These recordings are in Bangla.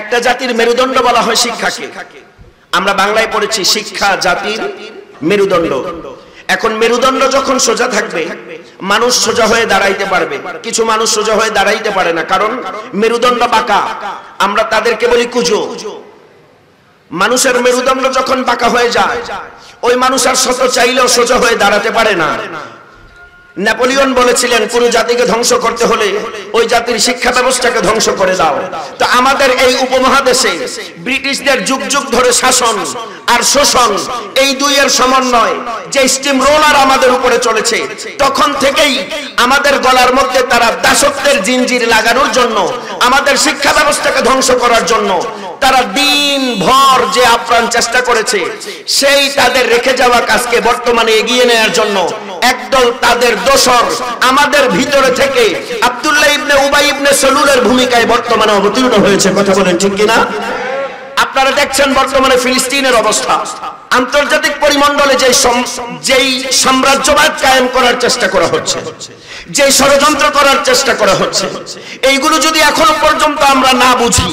একটা জাতির মেরুদণ্ড বলা হয় শিক্ষাকে। আমরা বাংলায় পড়েছি শিক্ষা জাতির মেরুদণ্ড। এখন মেরুদণ্ড যখন সোজা থাকবে, মানুষ সোজা হয়ে দাঁড়াইতে পারবে। কিছু মানুষ সোজা হয়ে দাঁড়াইতে পারে না, কারণ মেরুদণ্ড বাঁকা। আমরা তাদেরকে বলি কুজো। মানুষের মেরুদণ্ড যখন বাঁকা হয়ে যায়, ওই মানুষ আর শত চাইলেও সোজা হয়ে দাঁড়াতে পারে না। নেপোলিয়ন বলেছিলেন, কোন জাতিকে ধ্বংস করতে হলে ওই জাতির শিক্ষা ব্যবস্থাকে ধ্বংস করে দাও। তো আমাদের এই উপমহাদেশে ব্রিটিশদের যুগ যুগ ধরে শাসন আর শোষণ, এই দুইয়ের সমন্বয় যে স্টিম রোলার আমাদের উপরে চলেছে, তখন থেকেই আমাদের গলার মধ্যে তারা দাসত্বের জিঞ্জির লাগানোর জন্য, আমাদের শিক্ষা ব্যবস্থাকে ধ্বংস করার জন্য তারা দিন ভর যে আপ্রাণ চেষ্টা করেছে, সেই তাদের রেখে যাওয়া কাজকে বর্তমানে এগিয়ে নেওয়ার জন্য একদল তাদের দোসর আমাদের ভিতরে থেকে আব্দুল্লাহ ইবনে উবাই ইবনে সালুলের ভূমিকায় বর্তমানে অবতীর্ণ হয়েছে। কথা বলেন ঠিক কিনা? আপনারা দেখছেন বর্তমানে ফিলিস্তিনের অবস্থা। আন্তর্জাতিক পরিমণ্ডলে যেই সাম্রাজ্যবাদ কায়েম করার চেষ্টা করা হচ্ছে, যে ষড়যন্ত্র করার চেষ্টা করা হচ্ছে, এইগুলো যদি এখনো পর্যন্ত আমরা না বুঝি,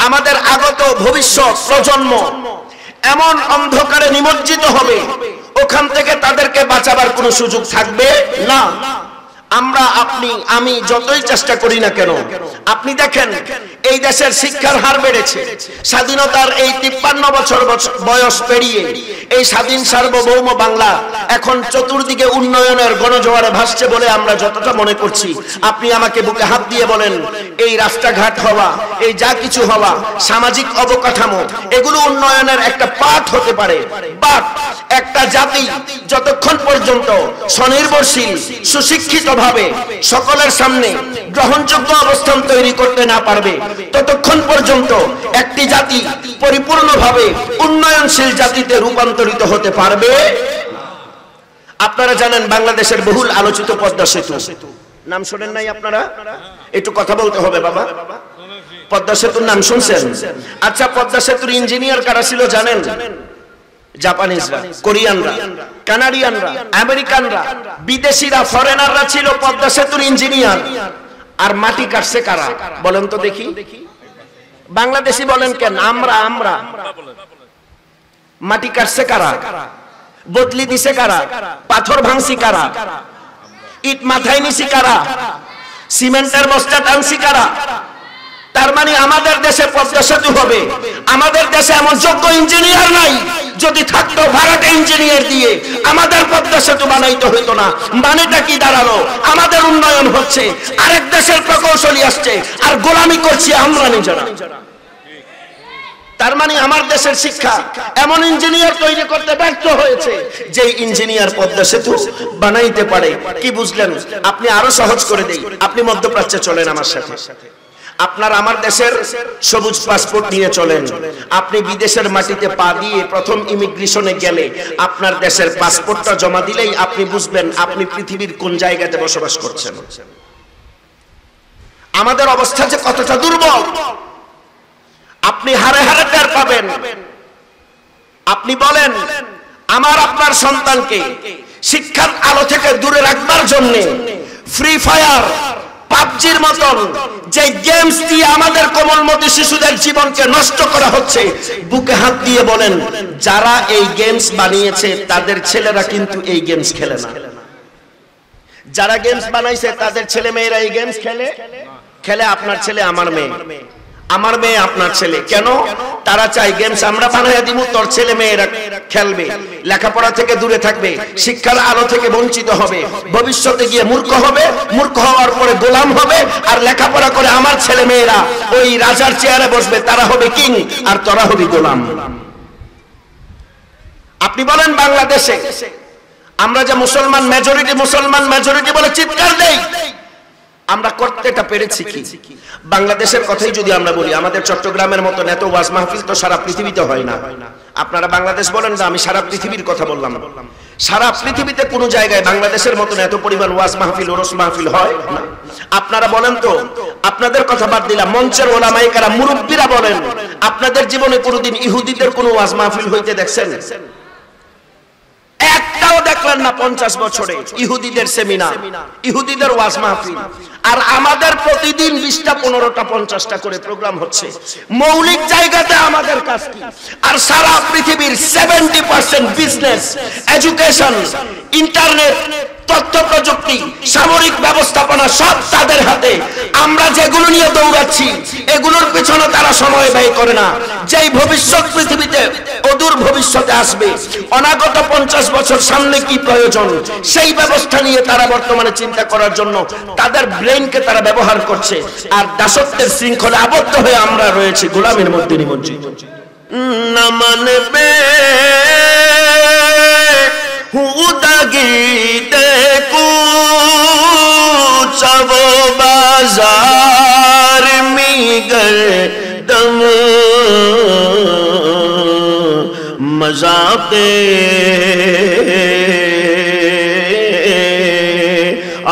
আমাদের আগত ভবিষ্যৎ প্রজন্ম এমন অন্ধকারে নিমজ্জিত হবে, ওখান থেকে তাদেরকে বাঁচাবার কোনো সুযোগ থাকবে না। আমরা, আপনি, আমি যতই চেষ্টা করি না কেন, আপনি দেখেন এই দেশের শিক্ষার হার বেড়েছে। স্বাধীনতার এই 53 বছর বয়স পেরিয়ে এই স্বাধীন সার্বভৌম বাংলা এখন চতুর্দিকে উন্নয়নের গণজোয়ারে ভাসছে বলে আমরা যতটা মনে করছি, আপনি আমাকে বুকে হাত দিয়ে বলেন, এই রাস্তাঘাট হওয়া, এই যা কিছু হওয়া, সামাজিক অবকাঠামো, এগুলো উন্নয়নের একটা পাঠ হতে পারে। বাট একটা জাতি যতক্ষণ পর্যন্ত স্বনির্ভরশীল, সুশিক্ষিত ভাবে সকলের সামনে গ্রহণযোগ্য অবস্থান তৈরি করতে না পারবে, ততক্ষণ পর্যন্ত একটি জাতি পরিপূর্ণভাবে উন্নয়নশীল জাতিতে রূপান্তরিত হতে পারবে। আপনারা জানেন বাংলাদেশের বহুল আলোচিত পদ্মা সেতু, নাম শোনেন নাই আপনারা? একটু কথা বলতে হবে বাবা। পদ্মা সেতুর নাম শুনছেন? আচ্ছা, পদ্মা সেতুর ইঞ্জিনিয়ার কারা ছিল জানেন? জাপানিজরা, কোরিয়ানরা, কানাডিয়ানরা, আমেরিকানরা, বিদেশিরা, ফরেনাররা ছিল পদ্মা সেতুর ইঞ্জিনিয়ার। আর মাটি কাটছে কারা বলেন তো দেখি? বাংলাদেশি বলেন কেন? আমরা। মাটি কাটছে কারা? বদলি দিছে কারা? পাথর ভাঙছি কারা? ইট মাথায় নিছি কারা? সিমেন্টের বস্তা টানছি কারা? তার মানে আমাদের দেশে পদ্মা সেতু হবে, আমাদের দেশে এমন যোগ্য ইঞ্জিনিয়ার নাই। যদি থাকতো ভারতে ইঞ্জিনিয়ার দিয়ে আমাদের পদ্মা সেতু বানাইতে হইতো না। মানেটা কি দাঁড়ালো? আমাদের উন্নয়ন হচ্ছে, আরেক দেশের প্রকৌশলী আসছে, আর গোলামি করছি আমরা নিজেরা। তার মানে আমার দেশের শিক্ষা এমন ইঞ্জিনিয়ার তৈরি করতে ব্যর্থ হয়েছে, যে ইঞ্জিনিয়ার পদ্মা সেতু বানাইতে পারে। কি বুঝলেন? আপনি আরো সহজ করে দেই, আপনি মধ্যপ্রাচ্যে চলেন আমার সাথে। আপনার আমার দেশের সবুজ পাসপোর্ট নিয়ে চলেন। আপনি বিদেশের মাটিতে পা দিয়ে প্রথম ইমিগ্রেশনে গেলে আপনার দেশের পাসপোর্টটা জমা দিলেই আপনি বুঝবেন আপনি পৃথিবীর কোন জায়গাতে বসবাস করছেন। আমাদের অবস্থা যে কতটা দুর্বল আপনি হারে হারে টের পাবেন। আপনি বলেন, আমার আপনার সন্তানকে শিক্ষার আলো থেকে দূরে রাখবার জন্য ফ্রি ফায়ার, পাবজির মতন যে গেমস দিয়ে আমাদের কোমলমতি শিশুদের জীবনকে নষ্ট করা হচ্ছে, বুকে হাত দিয়ে বলেন, যারা এই গেমস বানিয়েছে তাদের ছেলেরা কিন্তু এই গেমস খেলে না। যারা গেমস বানাইছে তাদের ছেলে মেয়েরা এই গেমস খেলে। আপনার ছেলে আমার মেয়ে, আমার মেয়ে আপনার ছেলে। কেন? তারা চায় গেমস আমরা বানাইয়া দিব, তোর ছেলে মেয়েরা খেলবে, লেখাপড়া থেকে দূরে থাকবে, শিক্ষার আলো থেকে বঞ্চিত হবে, ভবিষ্যতে গিয়ে মূর্খ হবে, মূর্খ হওয়ার পরে গোলাম হবে, আর লেখাপড়া করে আমার ছেলে মেয়েরা ওই রাজার চেয়ারে বসবে, তারা হবে কিং আর তোরা হবি গোলাম। আপনি বলেন বাংলাদেশে আমরা যে মুসলমান মেজরিটি বলে চিৎকার দেই, আমরা করতেটা পেরেছি কি? বাংলাদেশের কথাই যদি আমরা বলি, আমাদের চট্টগ্রামের মতো এত ওয়াজ মাহফিল তো সারা পৃথিবীতে হয় না। আপনারা বাংলাদেশ বলেন না, আমি সারা পৃথিবীর কথা বললাম। সারা পৃথিবীতে কোন জায়গায় বাংলাদেশের মতো এত পরিমাণ ওয়াজ মাহফিল, ওরস মাহফিল হয় না। আপনারা বলেন তো, আপনাদের কথা বাদ দিলাম, মঞ্চের ওলামায়ে কেরাম, মুরব্বীরা বলেন, আপনাদের জীবনে কোনোদিন ইহুদিদের কোনো ওয়াজ মাহফিল হইতে দেখছেন? একটাও দেখলেন না 50 বছরে ইহুদিদের সেমিনার, ইহুদিদের ওয়াজ মাহফিল। আর আমাদের প্রতিদিন 20টা 15টা 50টা করে প্রোগ্রাম হচ্ছে। মৌলিক জায়গাতে আমাদের কাজ কি? আর সারা পৃথিবীর 70% বিজনেস, এডুকেশন, ইন্টারনেট, তথ্য প্রযুক্তি, সামরিক ব্যবস্থাপনা সব তাদের হাতে। আমরা যেগুলো নিয়ে দৌড়াচ্ছি এগুলোর পেছনে তারা সময় ব্যয় করে না। যেই ভবিষ্যৎ পৃথিবীতে অদূর ভবিষ্যতে আসবে, অনাগত 50 বছর সামনে কি প্রয়োজন সেই ব্যবস্থা নিয়ে তারা বর্তমানে চিন্তা করার জন্য তাদের ব্রেনকে তারা ব্যবহার করছে। আর দাসত্বের শৃঙ্খলে আবদ্ধ হয়ে আমরা রয়েছি গোলামের মধ্যে নিমজ্জিত। না মানবে হুদাগিতে কুচব বাজার মিগর দম মজাতে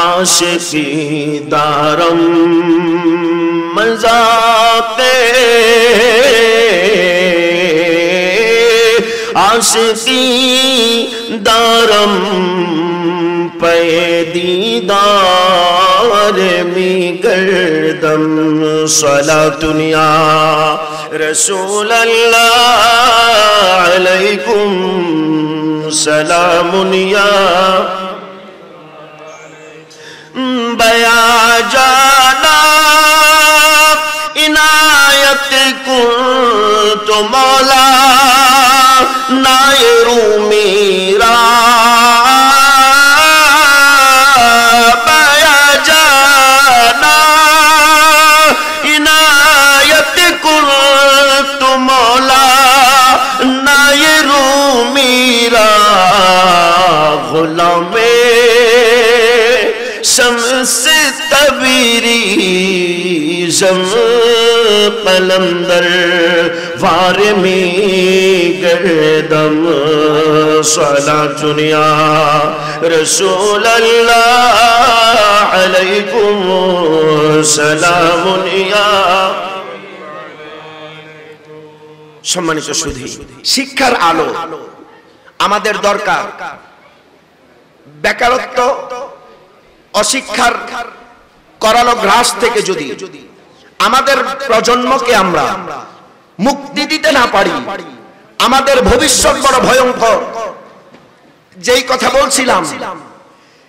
आशिकी दारम मजाते आशिकी दारम पैदीदार में गर्दम सलातुनिया रसूल अल्लाह अलैकुम सलामुनिया बया जाना इनायत कुल तो मौला नायरू मेरा बया जाना इनायत कुल तो मौला नायरू मेरा गुलाम शम्स तबीरी जम कलंदर वार में गर्दम सलातुनिया रसूल अल्लाह अलैकुम सलामुनिया। সম্মানিত সুধী, শিক্ষার আলো আমাদের দরকার। বেকারত্ব, অশিক্ষার করালো গ্রাস থেকে যদি আমাদের প্রজন্মকে আমরা মুক্তি দিতে না পারি, আমাদের ভবিষ্যৎ বড় ভয়ঙ্কর। যেই কথা বলছিলাম,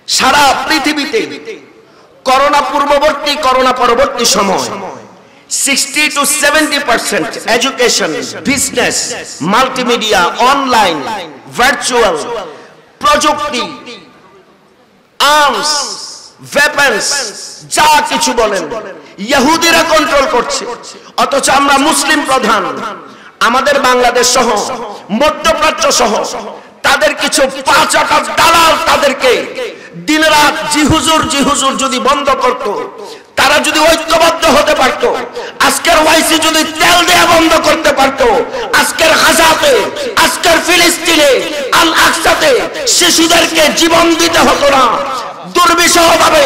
সারা পৃথিবীতে করোনা পূর্ববর্তী করোনা পরবর্তী সময় 60 to 70% education, business, multimedia, online, virtual, প্রযুক্তি, আর্মস, ওয়েপন্স, যা কিছু বলেন ইহুদিরা কন্ট্রোল করছে। অথচ আমরা মুসলিম প্রধান, আমাদের বাংলাদেশ সহ মধ্যপ্রাচ্য সহ তাদের কিছু পাঁচটা দালাল তাদেরকে দিনরাত জি হুজুর যদি বন্ধ করত, তারা যদি ঐক্যবদ্ধ হতে পারত, আজকের ওয়াইসি যদি তেল দেয়া বন্ধ করতে পারত, আজকের গাজাতে, আজকের ফিলিস্তিনে, আল আকসাতে শিশুদেরকে জীবন দিতে হতো না। দুর্বিষহ ভাবে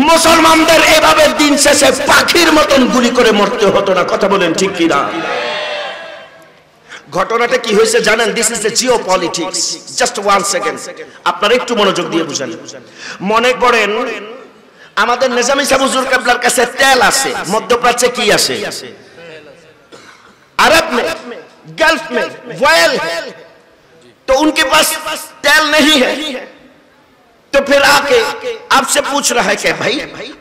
মুসলমানদের এভাবে দিন শেষে পাখির মতন গুলি করে মরতে হতো না। কথা বলেন ঠিক কি না? ঘটনাটা কি হয়েছে জানেন? This is the geopolitics. Just 1 second, আপনারা একটু মনোযোগ দিয়ে বুঝেন। মনে করেন আমাদের নিজামী সাহেব হুজুর কিবলার কাছে তেল আছে, মধ্যপ্রাচ্যে কি আছে? अरब में, गल्फ में ऑयल है, तो उनके पास तेल नहीं है। तो फिर आके आपसे पूछ रहा है कि भाई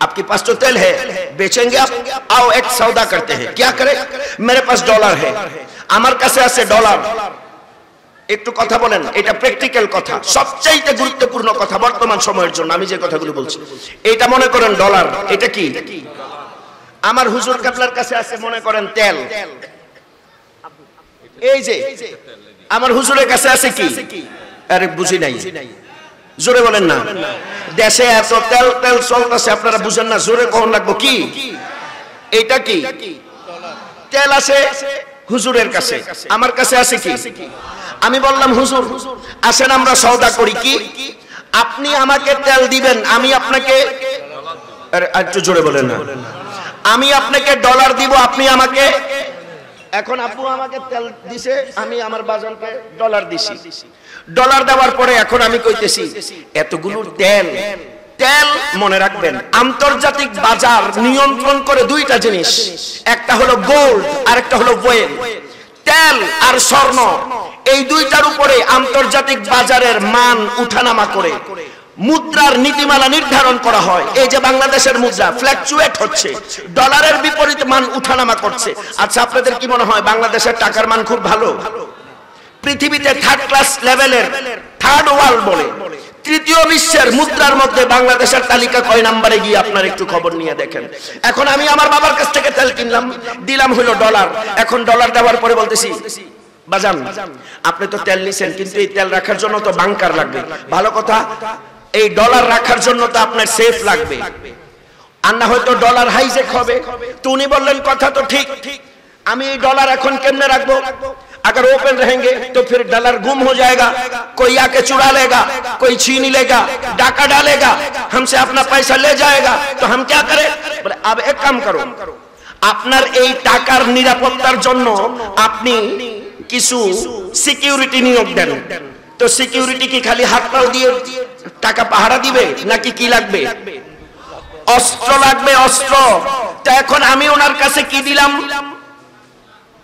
आपके पास तो तेल है, बेचेंगे आप? आओ एक सौदा करते हैं। क्या करें? मेरे पास डॉलर है, আমার কাছে আছে ডলার। একটু কথা বলেন, এটা প্র্যাকটিক্যাল কথা, সবচেয়ে গুরুত্বপূর্ণ কথা বর্তমান সময়ের জন্য আমি যে কথাগুলো বলছি। এটা মনে করেন ডলার, এটা কি? আমার হুজুর কিবলার কাছে আছে মনে করেন তেল। এই যে আমার হুজুরের কাছে আছে কি? আরে বুঝি নাই, জোরে বলেন না। দেশে এত তেল তেল চলতেছে, আপনারা বুঝেন না, জোরে কখন লাগবো কি? এটা কি? তেল আছে হুজুরের কাছে, আমার কাছে আছে কি? আমি বললাম হুজুর আসেন আমরা সওদা করি। কি? আপনি আমাকে তেল দিবেন, আমি আপনাকে, একটু জোরে বলেন না, আমি আপনাকে ডলার দিব, আপনি আমাকে এখন আব্বু আমাকে তেল দিছে, আমি আমার বাজানকে ডলার দিছি। ডলার দেওয়ার পরে এখন আমি কইতেছি এতগুলো তেল, তেল মনে রাখবেন আন্তর্জাতিক বাজার নিয়ন্ত্রণ করে দুইটা জিনিস, একটা হলো গোল্ড আর একটা হলো ওয়েল। তেল আর স্বর্ণ এই দুইটার উপরে আন্তর্জাতিক বাজারের মান উঠানামা করে মুদ্রার নীতিমালা নির্ধারণ করা হয়। এই যে বাংলাদেশের মুদ্রা ফ্ল্যাকচুয়েট হচ্ছে, ডলারের বিপরীত মান উঠানামা করছে। আচ্ছা, আপনাদের কি মনে হয় বাংলাদেশের টাকার মান খুব ভালো? পৃথিবীতে থার্ড ক্লাস লেভেলের, থার্ড ওয়ার্ল্ড বলে তৃতীয় বিশ্বের মুদ্রার মধ্যে বাংলাদেশের তালিকা কয় নম্বরে গিয়ে আপনার একটু খবর নিয়ে দেখেন। এখন আমি আমার বাবার কাছ থেকে তেল কিনলাম, দিলাম হলো ডলার। এখন ডলার দেওয়ার পরে বলতেছি বাজান আপনি তো তেল নিছেন, কিন্তু এই তেল রাখার জন্য তো বাংকার লাগবে। ভালো কথা, এই ডলার রাখার জন্য তো আপনার সেফ লাগবে, আর না হয়তো ডলার হাইজেক হবে। তো উনি বললেন কথা তো ঠিক, আমি এই ডলার এখন কেমনে রাখবো? अगर ओपन रहेंगे तो फिर डॉलर गुम हो जाएगा, कोई आके चुरा लेगा, कोई छीन लेगा, डाका डालेगा, हमसे अपना पैसा ले जाएगा, तो हम क्या करें? बोले अब एक काम करो, আপনার এই টাকার নিরাপত্তার জন্য আপনি কিছু সিকিউরিটি নিয়োগ দেন। তো সিকিউরিটি কি খালি হাত পাও দিয়ে টাকা পাহারা দিবে নাকি কি লাগবে? অস্ত্র লাগবে, অস্ত্র। তো এখন আমি ওনার কাছে কি দিলাম?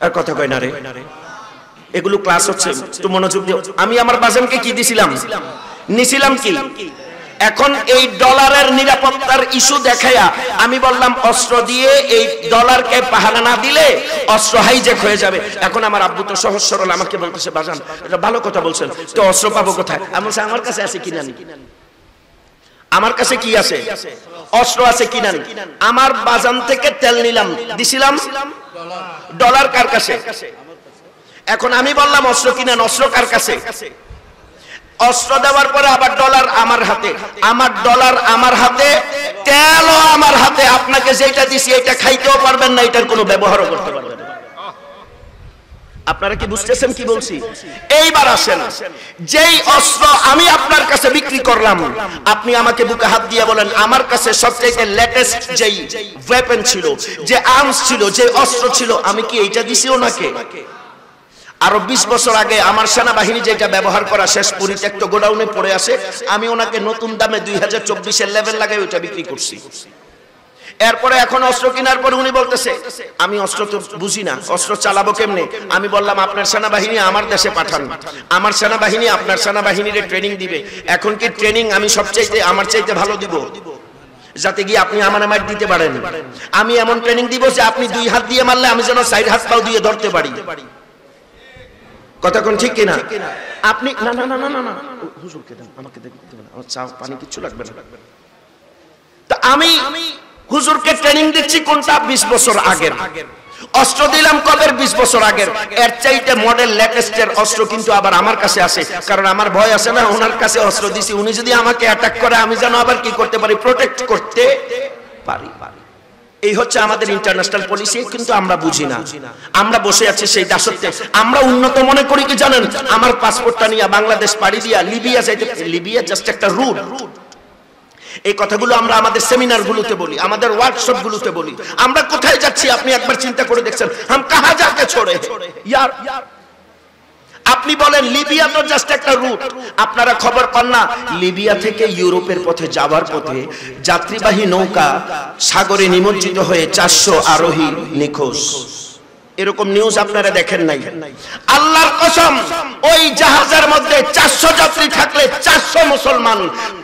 আর কথা কয় না রে, এগুলো ক্লাস হচ্ছে, তো মনোযোগ দিও। আমি আমার বাজানকে কি দিছিলাম? নিছিলাম কি? এখন এই ডলারের নিরাপত্তার ইস্যু দেখায়া আমি বললাম অস্ত্র দিয়ে এই ডলারকে পাহারা না দিলে অস্ত্র হাইজ্যাক হয়ে যাবে। এখন আমার আব্বু তো সহজ সরল আমাকে বলতেছে বাজান এটা ভালো কথা বলছেন, তো অস্ত্র পাবো কোথায়? আমি বলছি আমার কাছে আছে কিনা, আমার কাছে কি আছে? অস্ত্র আছে কিনা। আমার বাজান থেকে তেল নিলাম, দিছিলাম ডলার কার কাছে? এখন আমি বললাম অস্ত্র কিনেন, অস্ত্র কার কাছে? অস্ত্র দেওয়ার পরে আবার ডলার আমার হাতে, আমার ডলার আমার হাতে, তেলও আমার হাতে। আপনাকে যেটা দিছি এটা খাইতেও পারবেন না, এটার কোনো ব্যবহারও করতে পারবেন না। আপনারা কি বুঝতেছেন কি বলছি? এইবার আসেন, যেই অস্ত্র আমি আপনার কাছে বিক্রি করলাম, আপনি আমাকে বুকে হাত দিয়ে বলেন আমার কাছে সবচেয়ে লেটেস্ট যেই ওয়েপন ছিল, যে আর্মস ছিল, যে অস্ত্র ছিল, আমি কি এইটা দিছি ওনাকে? আরো 20 বছর আগে আমার সেনাবাহিনী যেটা ব্যবহার করা শেষ পরিত্যক্ত গোডাউনে পড়ে আছে, আমি ওনাকে নতুন দামে 2024 এর লেভেল লাগাই ওইটা বিক্রি করছি। এরপরে এখন অস্ত্র কেনার পর উনি বলতেছে আমি অস্ত্র তো বুঝি না, অস্ত্র চালাবো কেমনে? আমি বললাম আপনার সেনাবাহিনী আমার দেশে পাঠান, আমার সেনাবাহিনী আপনার সেনাবাহিনীর ট্রেনিং দিবে। এখন কি ট্রেনিং আমি সবচাইতে আমার চাইতে ভালো দিব, যাতে গিয়ে আপনি আমার মার দিতে পারেন? আমি এমন ট্রেনিং দিব যে আপনি 2 হাত দিয়ে মারলে আমি যেন 4 হাত পাও দিয়ে ধরতে পারি। কথা কোন ঠিক কিনা? আপনি না না না না না হুজুরকে দেন, আমাকে দেখতে দেন, আমার চা পানি কিছু লাগবে না। তো আমি হুজুরকে ট্রেনিং দিচ্ছি কোনটা? 20 বছর আগের অস্ত্র দিলাম। কবে? 20 বছর আগের। এর চাইতে মডেল লেটেস্টের অস্ত্র কিন্তু আবার আমার কাছে আছে, কারণ আমার ভয় আছে না, ওনার কাছে অস্ত্র দিছি, উনি যদি আমাকে অ্যাটাক করে আমি যেন আবার কি করতে পারি? প্রোটেক্ট করতে পারি। এই হচ্ছে আমাদের ইন্টারন্যাশনাল পলিসি, কিন্তু আমরা বুঝি না। আমরা বসে আছি সেই দাসত্বে। আমরা উন্নত মনে করি কি জানেন? আমার পাসপোর্টটা নিয়ে বাংলাদেশ পাড়ি দিয়া লিবিয়া যাইতে, লিবিয়া জাস্ট একটা রুট। এই কথাগুলো আমরা আমাদের সেমিনার গুলোতে বলি, আমাদের ওয়ার্কশপ গুলোতে বলি। আমরা কোথায় যাচ্ছি আপনি একবার চিন্তা করে দেখছেন? হাম কাহা যাকে ছোড়ে ইয়ার। আপনি বলেন লিবিয়া তো জাস্ট একটা রুট, আপনারা খবর পান না লিবিয়া থেকে ইউরোপের পথে যাওয়ার পথে যাত্রীবাহী নৌকা সাগরে নিমজ্জিত হয়ে 400 আরোহী নিখোঁজ। এরকম নিউজ আপনারা দেখেন নাই? আল্লাহর কসম, ওই জাহাজের মধ্যে 400 যাত্রী থাকলে 400 মুসলমান,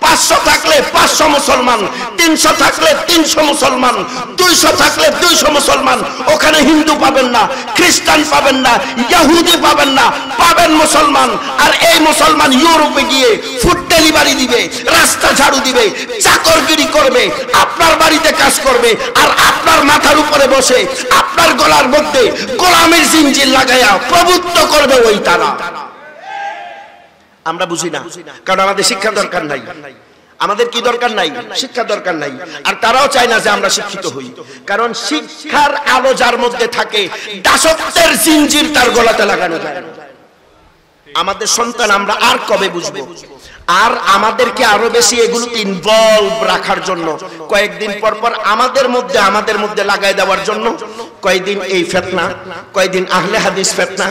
500 থাকলে 500 মুসলমান, 300 থাকলে 300 মুসলমান, 200 থাকলে 200 মুসলমান। ওখানে হিন্দু পাবেন না, খ্রিস্টান পাবেন না, ইহুদি পাবেন না, পাবেন মুসলমান। আর এই মুসলমান ইউরোপে গিয়ে ফুড ডেলিভারি দিবে, রাস্তা ঝাড়ু দিবে, চাকরগিরি করবে, আপনার বাড়িতে কাজ করবে, আর আপনার মাথার উপরে বসে আপনার গলার মধ্যে গোলামের জিঞ্জির লাগায়া প্রভুত্ব করবে ওই তারা। আমরা বুঝি না, কারণ আমাদের শিক্ষা দরকার নাই। আমাদের কি দরকার নাই? শিক্ষা দরকার নাই। আর তারাও চায় না যে আমরা শিক্ষিত হই, কারণ শিক্ষার আলো যার মধ্যে থাকে দাসত্বের জিঞ্জির তার গলাতে লাগানো যায় না। আমাদের সন্তান আমরা আর কবে বুঝবো? আর আমাদেরকে আরো বেশি এগুলোতে ইনভলভ রাখার জন্য কয়েকদিন পর পর আমাদের মধ্যে লাগাই দেওয়ার জন্য কয়েকদিন এই ফিতনা, কয়েকদিন আহলে হাদিস ফিতনা,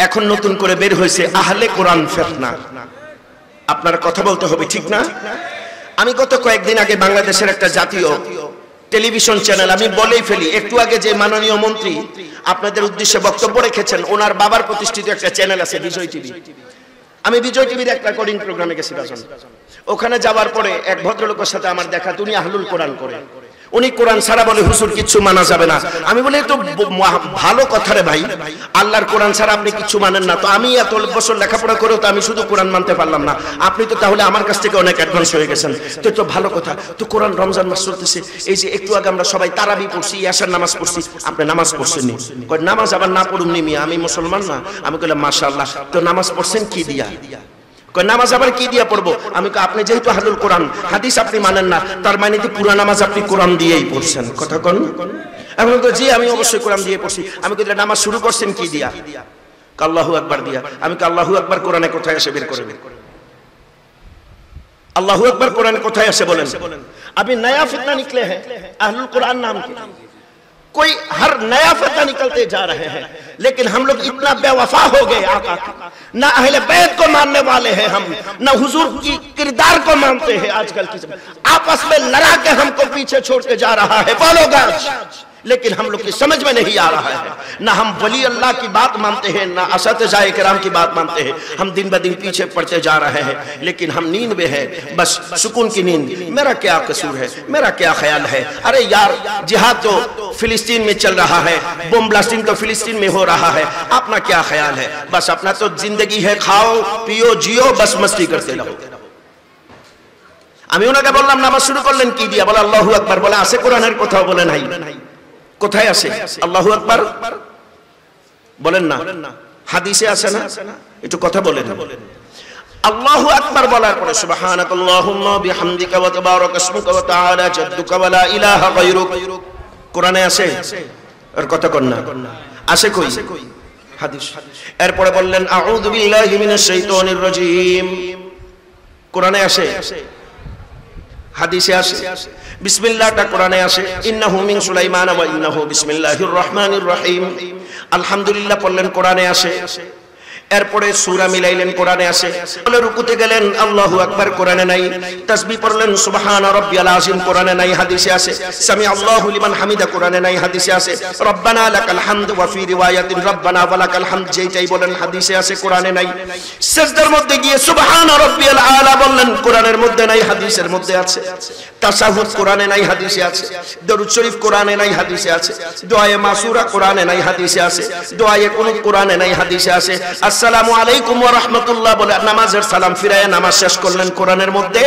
এখন নতুন করে বের হয়েছে আহলে কোরআন ফিতনা। আপনারা কথা বলতে হবে, ঠিক না? আমি গত কয়েকদিন আগে বাংলাদেশের একটা জাতীয় টেলিভিশন চ্যানেল, আমি বলেই ফেলি, একটু আগে যে মাননীয় মন্ত্রী আপনাদের উদ্দেশ্যে বক্তব্য রেখেছেন, ওনার বাবার প্রতিষ্ঠিত একটা চ্যানেল আছে বিজয় টিভি। আমি বিজয় টিভির একটা রেকর্ডিং প্রোগ্রামে গেছিলাম। ওখানে যাওয়ার পরে এক ভদ্রলোকের সাথে আমার দেখা, উনি আহলুল কোরআন করে, উনি কোরআন ছাড়া বলে হুজুর কিচ্ছু মানা যাবে না। আমি বলি তো ভালো কথা রে ভাই, আল্লাহর কোরআন ছাড়া আপনি কিচ্ছু মানেন না, তো আমি এত বছর লেখাপড়া করেও তো আমি শুধু কোরআন মানতে পারলাম না, আপনি তো তাহলে আমার কাছ থেকে অনেক অ্যাডভান্স হয়ে গেছেন, তো তো ভালো কথা। তো কোরআন রমজান মাস চলতেছে, এই যে একটু আগে আমরা সবাই তারাবি পড়ছি, ইয়াসার নামাজ পড়ছি, আপনি নামাজ পড়ছেননি? কই নামাজ আবার না পড়ুন নি মিয়া, আমি মুসলমান না? আমি কইলাম মাশাআল্লাহ, তো নামাজ পড়ছেন কি দিয়া? নামাজ আবার কি দিয়া পড়বো? আমি আপনি যেহেতু আহলুল কোরআন, হাদিস আপনি মানেন না, তার মানে তো পুরো নামাজ আপনি কোরআন দিয়েই পড়ছেন, কথা কোন? আমি বলতো জি আমি অবশ্যই কোরআন দিয়ে পড়ছি। আমি কইলে নামাজ শুরু করছেন কি দিয়া? আল্লাহু আকবার দিয়া। আমি কি আল্লাহু আকবার কোরআনে কোথায় আসে বের করে? আল্লাহু আকবার কোরআনে কোথায় আসে বলেন? अभी नया फितना निकले हैं अहलुल कुरान नाम के, कोई हर नया फितना निकलते जा रहे हैं, लेकिन हम लोग इतना बेवफा हो गए आका, ना अहले बैत को मानने वाले हैं हम, ना हुजूर की किरदार को मानते हैं। आजकल की आपस में लड़ा के हमको पीछे छोड़ के जा रहा है बोलोगाज, लेकिन हम लोग की समझ में नहीं आ रहा है। ना हम वली अल्लाह की बात मानते हैं, ना असतिज़ाए किराम की बात मानते हैं। हम दिन ब दिन पीछे पड़ते जा रहे हैं, लेकिन हम नींद में है, बस सुकून की नींद। मेरा क्या कसूर है, मेरा क्या ख्याल है? अरे यार जिहाद तो फिलिस्तीन में चल रहा है, बम ब्लास्टिंग तो फिलिस्तीन में हो रहा है, अपना क्या ख्याल है? बस अपना तो जिंदगी है, खाओ पियो जियो, बस मस्ती करते रहो। আমি ওনাকে বললাম নামাজ শুরু করলেন কি দিয়া? বলে আল্লাহু আকবার। বলে আছে কোরআনের কোথাও? বলে নাই। কোথায় আছে আল্লাহু আকবার? বলেন না। হাদিসে আছে না? একটু কথা বলেন। আল্লাহু আকবার বলার পরে সুবহানাকাল্লাহুম্মা বিহামদিকা ওয়া তাবারাকা ইসমুকা ওয়া তাআলা জাদ্দুকা ওয়া লা ইলাহা গায়রুক, কোরআনে আছে? আর কথা কর না, আছে কই? হাদিস। এরপরে বললেন আউযু বিল্লাহি মিনাশ শাইতানির রাজীম, কোরআনে আছে? হাদিসে আছে? বিসমিল্লাহটা কোরআনে আছে, ইন্নাহু মিন সুলাইমান ওয়া ইন্নাহু বিসমিল্লাহির রহমানির রহিম। আলহামদুলিল্লাহ পড়লেন, কোরআনে আছে। এরপরে সূরা মিলাইলেন, কোরআনে আছে। বলে রুকুতে গেলেন, আল্লাহু আকবার, কোরআনে নাই। তাসবিহ পড়লেন, সুবহানা রাব্বিয়াল আযীম, কোরআনে নাই, হাদিসে আছে। সামি আল্লাহু লিমান হামিদা, কোরআনে নাই, হাদিসে আছে। রব্বানা লাকাল হামদ ওয়া ফি রিওয়ায়াতিন রব্বানা ওয়া লাকাল হামদ, যেইটাই বলেন হাদিসে আছে, কোরআনে নাই। সিজদার মধ্যে গিয়ে সুবহানা রাব্বিয়াল আলা বললেন, কোরআনের মধ্যে নাই, হাদিসের মধ্যে আছে। তাশাহুদ কোরআনে নাই, হাদিসে আছে। দরুদ শরীফ কোরআনে নাই, হাদিসে আছে। দোয়ায়ে মাসুরা কোরআনে নাই, হাদিসে আছে। দোয়ায়ে কুনুত কোরআনে নাই, হাদিসে আছে। আসসালামু আলাইকুম ওয়া রাহমাতুল্লাহ বলে নামাজের সালাম ফিরায়ে নামাজ শেষ করলেন, কোরআনের মধ্যে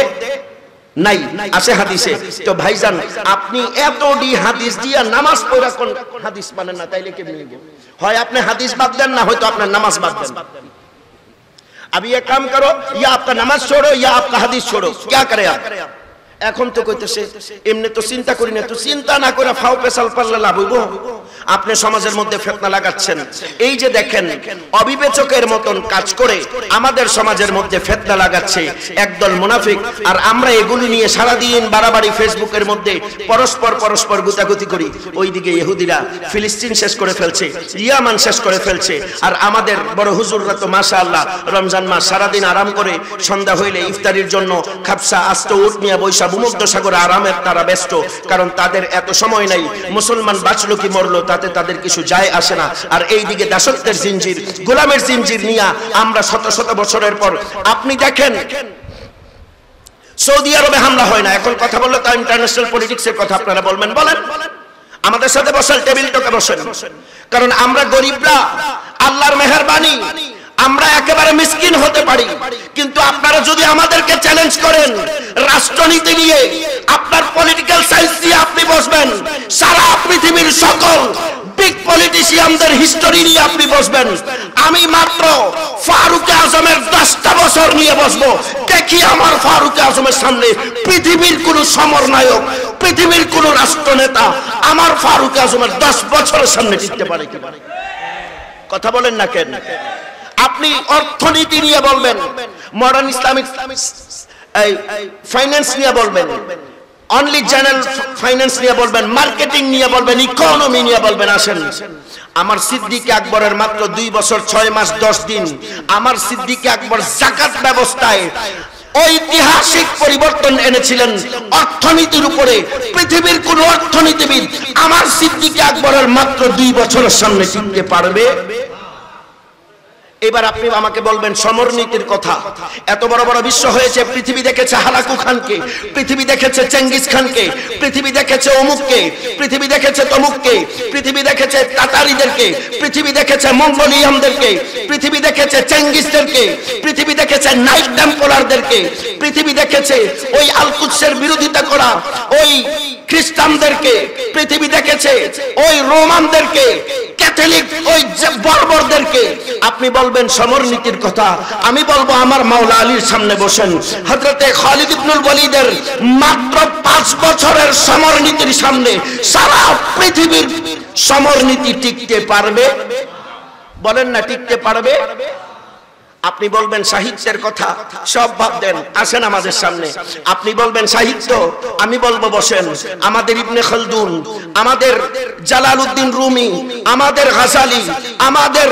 নাই, আছে হাদিসে। তো ভাইজান আপনি এতডি হাদিস দিয়া নামাজ পড়া কোন হাদিস মানেন না, তাইলে কেমনে হবে? হয় আপনি হাদিস বাদ দেন, না হয়তো আপনার নামাজ বাদ দেন। अब ये काम करो, या आपका नमाज छोड़ो या आपका हदीस छोड़ो, क्या करे आप? এখন তো কইতেছে এমনি তো চিন্তা করি না, তো চিন্তা না করে ফাও পেশাল পাল্লা লাভ হইব? আপনি সমাজের মধ্যে ফিতনা লাগাচ্ছেন। এই যে দেখেন অবিবেচকের মতন কাজ করে আমাদের সমাজের মধ্যে ফিতনা লাগাচ্ছে একদল মুনাফিক, আর আমরা এগুলি নিয়ে সারা দিন বাড়াবাড়ি ফেসবুকের মধ্যে পরস্পর গুতাগুতি করি। ওইদিকে ইহুদিরা ফিলিস্তিন শেষ করে ফেলছে, ইয়ামান শেষ করে ফেলছে, আর আমাদের বড় হুজুররা তো মাশাআল্লাহ রমজান মাস সারা দিন আরাম করে সন্ধ্যা হইলে ইফতারির জন্য খাবসা আস্ত উট নিয়ে বৈশা ভূমধ্য সাগরে আরামের তারা ব্যস্ত, কারণ তাদের এত সময় নাই। মুসলমান বাঁচলো কি মরলো তাতে তাদের কিছু যায় আসে না। আর এইদিকে দাসত্বের জিনজির, গোলামের জিনজির নিয়ে আমরা শত শত বছরের পর, আপনি দেখেন সৌদি আরবে হামলা হয় না। এখন কথা বললে তা ইন্টারন্যাশনাল পলিটিক্সের কথা আপনারা বলবেন, বলেন আমাদের সাথে বসাল, টেবিল টকে বসেন। কারণ আমরা গরিবরা, আল্লাহর মেহেরবানি আমরা একেবারে মিসকিন হতে পারি, কিন্তু আপনারা যদি আমাদেরকে চ্যালেঞ্জ করেন রাষ্ট্রনীতি নিয়ে, আপনার পলিটিক্যাল সায়েন্স দিয়ে আপনি বসবেন, সারা পৃথিবীর সকল বিগ পলিটিশিয়ানদের হিস্টোরি নিয়ে আপনি বসবেন, আমি মাত্র ফারুক আজমের 10টা বছর নিয়ে বসবো। দেখি আমার ফারুক আজমের সামনে পৃথিবীর কোন সমরনায়ক, পৃথিবীর কোন রাষ্ট্রনেতা আমার ফারুক আজমের 10 বছরের সামনে টিকতে পারে কি? কথা বলেন না কেন? আপনি অর্থনীতি নিয়ে বলবেন, মডার্ন ইসলামিক ফাইন্যান্স নিয়ে বলবেন, অনলি জেনারেল ফাইন্যান্স নিয়ে বলবেন, মার্কেটিং নিয়ে বলবেন, ইকোনমি নিয়ে বলবেন। আসেন, আমার সিদ্দিক আকবরের মাত্র 2 বছর 6 মাস 10 দিন আমার সিদ্দিক আকবর যাকাত ব্যবস্থায় ঐতিহাসিক পরিবর্তন এনেছিলেন অর্থনীতির উপরে। পৃথিবীর কোন অর্থনীতিবিদ আমার সিদ্দিক আকবরের মাত্র 2 বছরের সামনে টিকতে পারবে? এবার আপনি আমাকে বলবেন সমরনীতির কথা। এত বড় বড় বিশ্ব হয়েছে, পৃথিবী দেখেছে হালাকু খানকে, পৃথিবী দেখেছে চেঙ্গিস খানকে, পৃথিবী দেখেছে অমুককে, পৃথিবী দেখেছে তমুককে, পৃথিবী দেখেছে তাতারিদেরকে, পৃথিবী দেখেছে মঙ্গোলিয়ানদেরকে, পৃথিবী দেখেছে চেঙ্গিসদেরকে, পৃথিবী দেখেছে নাইট টেম্পলারদেরকে, পৃথিবী দেখেছে ওই আলকুদসের বিরোধিতা করা ওই খ্রিস্টানদেরকে, পৃথিবী দেখেছে ওই রোমানদেরকে, ক্যাথলিক ওই বর্বরদেরকে। আপনি বলবেন সমরনীতির কথা, আমি বলবো আমার মাওলা আলীর সামনে বসেন, হযরতে খালিদ ইবনুল ওয়ালিদের মাত্র 5 বছরের সমরনীতির সামনে সারা পৃথিবীর সমরনীতি টিকতে পারবে? বলেন না, টিকতে পারবে? আপনি বলবেন সাহিত্যের কথা, সব বাদ দেন, আসেন আমাদের সামনে। আপনি বলবেন সাহিত্য, আমি বলবো বসেন। আমাদের ইবনে খালদুন, আমাদের জালালউদ্দিন রুমি, আমাদের গাজালি, আমাদের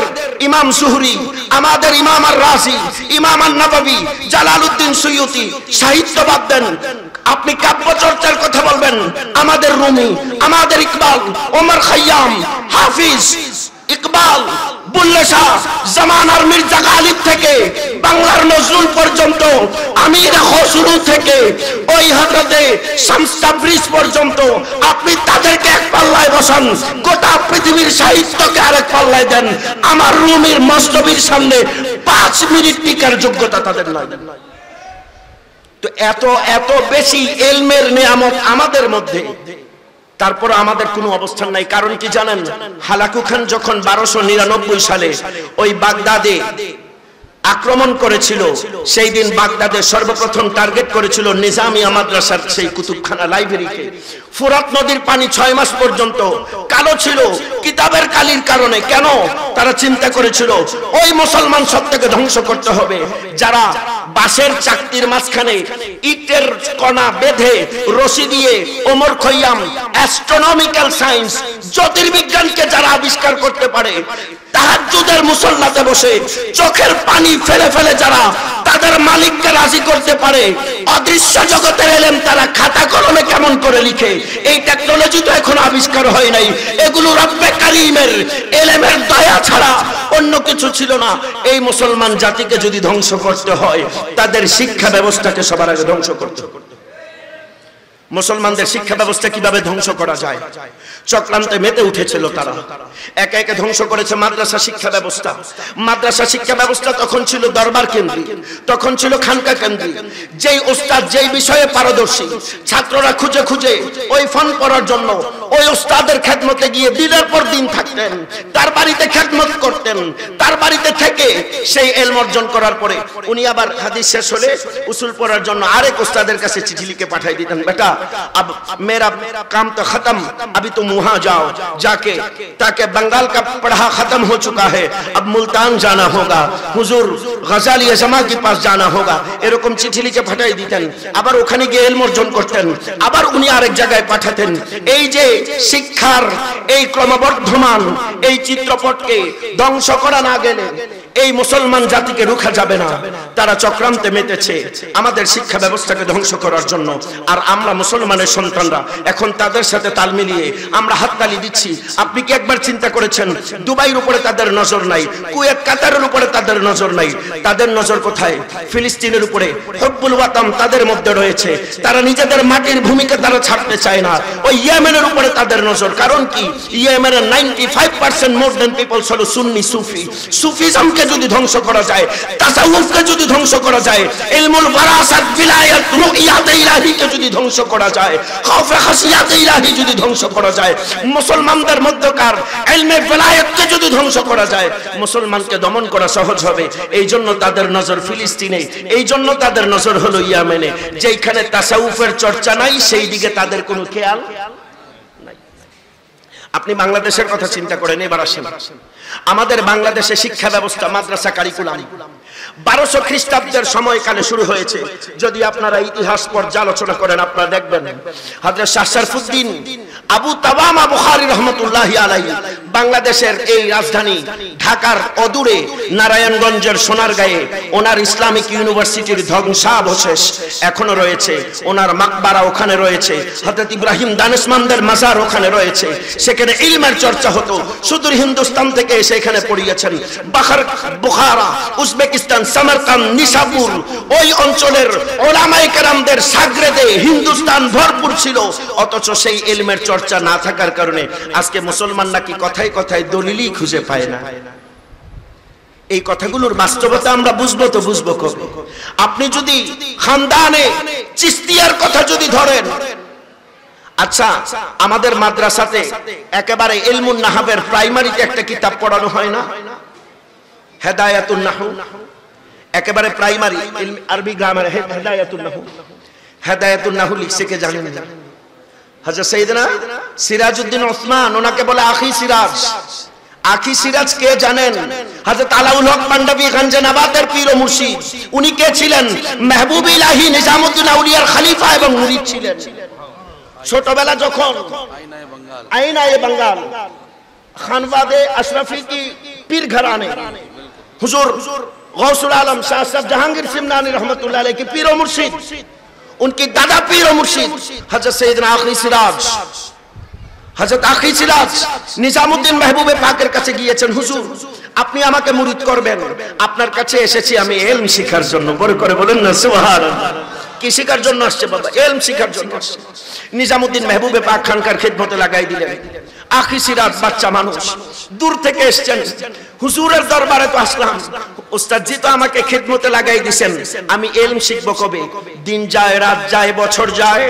ইমাম সুহরি, আমাদের ইমাম আর রাজি, ইমাম আর নববী, জালালউদ্দিন সুয়ুতি, সাহিত্য বাদ দেন। আপনি কাব্য চর্চার কথা বলবেন, আমাদের রুমি, আমাদের ইকবাল, ওমর খাইয়াম, হাফিজ ইকবাল, বুল্লে শাহ, জামানার মির্জা গালিব থেকে বাংলার নজরুল পর্যন্ত, আমির খসরু থেকে ওই হযরতে শামস তাবরিজ পর্যন্ত, আপনি তাদেরকে এক পাল্লায় বসান, গোটা পৃথিবীর সাহিত্যকে আরেক পাল্লায় দেন। আমার রুমির মস্তবির সামনে 5 মিনিট টিকার যোগ্যতা তাদের নাই। তো এত এত বেশি ইলমের নিয়ামত আমাদের মধ্যে, তারপর আমাদের কোনো অবস্থান নাই। কারণ কি জানেন? হালাকু খান যখন 1299 সালে ওই বাগদাদে আক্রমণ করেছিল, সেই দিন বাগদাদে সর্বপ্রথম টার্গেট করেছিল নিজামিয়া মাদ্রাসার সেই কুতুবখানা লাইব্রেরিকে। ফুরাত নদীর পানি 6 মাস পর্যন্ত কালো ছিল কিতাবের কালির কারণে। কেন? তারা চিন্তা করেছিল ওই মুসলমান সত্তাকে ধ্বংস করতে হবে, যারা বাঁশের চাকতির মাঝখানে ইটের কণা বেঁধে রশি দিয়ে ওমর খৈয়াম অ্যাস্ট্রোনমিক্যাল সায়েন্স জ্যোতির্বিজ্ঞানকে যারা আবিষ্কার করতে পারে, তাহাজ্জুদের মুসল্লাতে বসে চোখের পানি ফেলে ফেলে যারা তাদের মালিককে রাজি করতে পারে, অদৃশ্য জগতের ইলম তারা খাতা কলমে কেমন করে লিখে, এই টেকনোলজি তো এখনো আবিষ্কার হয় নাই। এগুলো রব্বে কারীমের ইলমের দয়া ছাড়া অন্য কিছু ছিল না। এই মুসলমান জাতিকে যদি ধ্বংস করতে হয়, তাদের শিক্ষা ব্যবস্থাকে সবার আগে ধ্বংস করতে হবে। মুসলমানদের শিক্ষা ব্যবস্থা কিভাবে ধ্বংস করা যায় চক্রান্তে মেতে উঠেছিল তারা। একে একে ধ্বংস করেছে মাদ্রাসা শিক্ষা ব্যবস্থা। মাদ্রাসা শিক্ষা ব্যবস্থা তখন ছিল দরবার কেন্দ্রিক, তখন ছিল খানকা কেন্দ্রিক। যেই ওস্তাদ যেই বিষয়ে পারদর্শী, ছাত্ররা খুঁজে খুঁজে ওই ফন পড়ার জন্য ওই ওস্তাদের খেদমতে গিয়ে দিনের পর দিন থাকতেন, তার বাড়িতে খেদমত করতেন, তার বাড়িতে থেকে সেই ইলম অর্জন করার পরে উনি আবার হাদিস শেষ হলে উসুল পড়ার জন্য আরেক ওস্তাদের কাছে চিঠি লিখে পাঠিয়ে দিতেন, বেটা अब मेरा काम तो खत्म, अभी तुम वहां जाओ, जाके ताकि बंगाल का पढ़ा खत्म हो चुका है, अब मुल्तान जाना होगा, हुजूर गजाली अजमा के पास जाना होगा। এরকম চিঠি লিখে পাঠিয়ে দিতেন, আবার ওখানে গিয়ে ইলম অর্জন করতেন, আবার উনি আরেক জায়গায় পাঠাতেন। এই যে শিক্ষার এই ক্রমবর্ধমান এই চিত্রপটকে ধ্বংস করা না গেলে এই মুসলমান জাতিকে রুখা যাবে না। তারা চক্রান্তে মেতেছে আমাদের শিক্ষা ব্যবস্থাকে ধ্বংস করার জন্য। আর আমরা মুসলমানের সন্তানরা এখন তাদের সাথে তাল মিলিয়ে আমরা হাততালি দিচ্ছি। আপনি কি একবার চিন্তা করেছেন দুবাইয়ের উপরে তাদের নজর নাই, কুয়েত কাতারের উপরে তাদের নজর নাই, তাদের নজর কোথায়? ফিলিস্তিনের উপরে। হুব্বুল ওয়াতান তাদের মধ্যে রয়েছে, তারা নিজেদের মাটির ভূমিকে তারা ছাড়তে চায় না। ওই ইয়েমেনের উপরে তাদের নজর। কারণ কি? ইয়েমেনের 95% মোর দেন পিপলস হলো সুন্নি সুফি। সুফিজমকে যদি ধ্বংস করা যায়, তাসাউফকে যদি ধ্বংস করা যায়, ইলমুল ওয়ারাসাত বিলায়াত রুইয়াত ইলাহিকে যদি ধ্বংস করা যায়, খাউফে খাশিয়াত ইলাহি যদি ধ্বংস করা যায়, মুসলমানদের মধ্যকার ইলমে বিলায়াতকে যদি ধ্বংস করা যায়, মুসলমানকে দমন করা সহজ হবে। এই জন্য তাদের নজর ফিলিস্তিনে, এই জন্য তাদের নজর হলো ইয়েমেনে। যেখানে তাসাউফের চর্চা নাই সেই দিকে তাদের কোনো খেয়াল নাই। আপনি বাংলাদেশের কথা চিন্তা করেন। এবার আসেন আমাদের বাংলাদেশে শিক্ষা ব্যবস্থা মাদ্রাসা কারিকুলাম 1200 খ্রিস্টাব্দের সময়কালে শুরু হয়েছে। যদি আপনারা ইতিহাস পর্যালোচনা করেন আপনারা দেখবেন হযরত শাহ শরফুদ্দীন আবু তাওয়ামা বুখারী রাহমাতুল্লাহি আলাইহি বাংলাদেশের এই রাজধানী ঢাকার অদূরে নারায়ণগঞ্জের সোনারগাঁয়ে ওনার ইসলামিক ইউনিভার্সিটির ধ্বংসাবশেষ এখনো রয়েছে, ওনার মাকবারা ওখানে রয়েছে, হযরত ইব্রাহিম দানিশমন্দের মাজার ওখানে রয়েছে। সেখানে ইলমের চর্চা হতো, সুদূর হিন্দুস্তান থেকে এসে এখানে পড়িয়েছেন। বুখারা, উজবেকিস্তান, সামারকান্দ, নিশাপুর ওই অঞ্চলের উলামায়ে কেরামদের সাগরেদে হিন্দুস্তান ভরপুর ছিল। অথচ সেই ইলমের চর্চা না থাকার কারণে আজকে মুসলমান নাকি কথায় কথায় দলিলই খুঁজে পায় না। এই কথাগুলোর বাস্তবতা আমরা বুঝবো তো বুঝবো কবে? আপনি যদি খানদানে চিশতিয়ার কথা যদি ধরেন, আচ্ছা আমাদের মাদ্রাসাতে একেবারে ইলমুন নাহবের প্রাইমারিতে একটা কিতাব পড়ানো হয় না, হেদায়াতুন নাহু, একেবারে প্রাইমারি আরবি গ্রামার হেদায়াতুন নাহু। হেদায়াতুন নাহু লিখছে কে জানেন? হযরত সাইয়েদনা সিরাজউদ্দিন ওসমান, ওনাকে বলে আখি সিরাজ। আখি সিরাজ কে জানেন? হযরত আলাউল হক পাঞ্জাবি গঞ্জনাবাদের পীর ও মুর্শিদ। উনি কে ছিলেন? মেহবুব ইলাহি নিজামউদ্দিন আউলিয়ার খলিফা এবং মুরিদ ছিলেন। ছোটবেলা যখন আইনায়ে বাঙ্গাল খানবাদে আশরাফি की पीर घराने हुजूर गौसुल आलम शाह साहब जहांगीर सिमनानी रहमतुल्लाह अलैह के पीर और मुर्शिद, उनके दादा पीर और मुर्शिद हजरत सैयदना आखी सिराज, हजरत आखी सिराज নিজামউদ্দিন মেহবুবে পাকের কাছে গিয়েছেন, হুজুর আপনি আমাকে মুরিদ করবেন, আপনার কাছে এসেছি আমি ইলম শিখার জন্য। বড় করে বলেন না সুবহানাল্লাহ। কি শিখার জন্য আসছে বাবা? ইলম শিখার জন্য আসছে। নিজামউদ্দিন মেহবুবে পাক খানকার খিদমতে লাগাই দিলেন। আখি সিরাজ বাচ্চা মানুষ, দূর থেকে এসেছেন, হুজুরের দরবারে তো আসলাম, উস্তাদজি তো আমাকে খিদমতে লাগাই দিবেন, আমি ইলম শিখবো কবে? দিন যায়, রাত যায়, বছর যায়।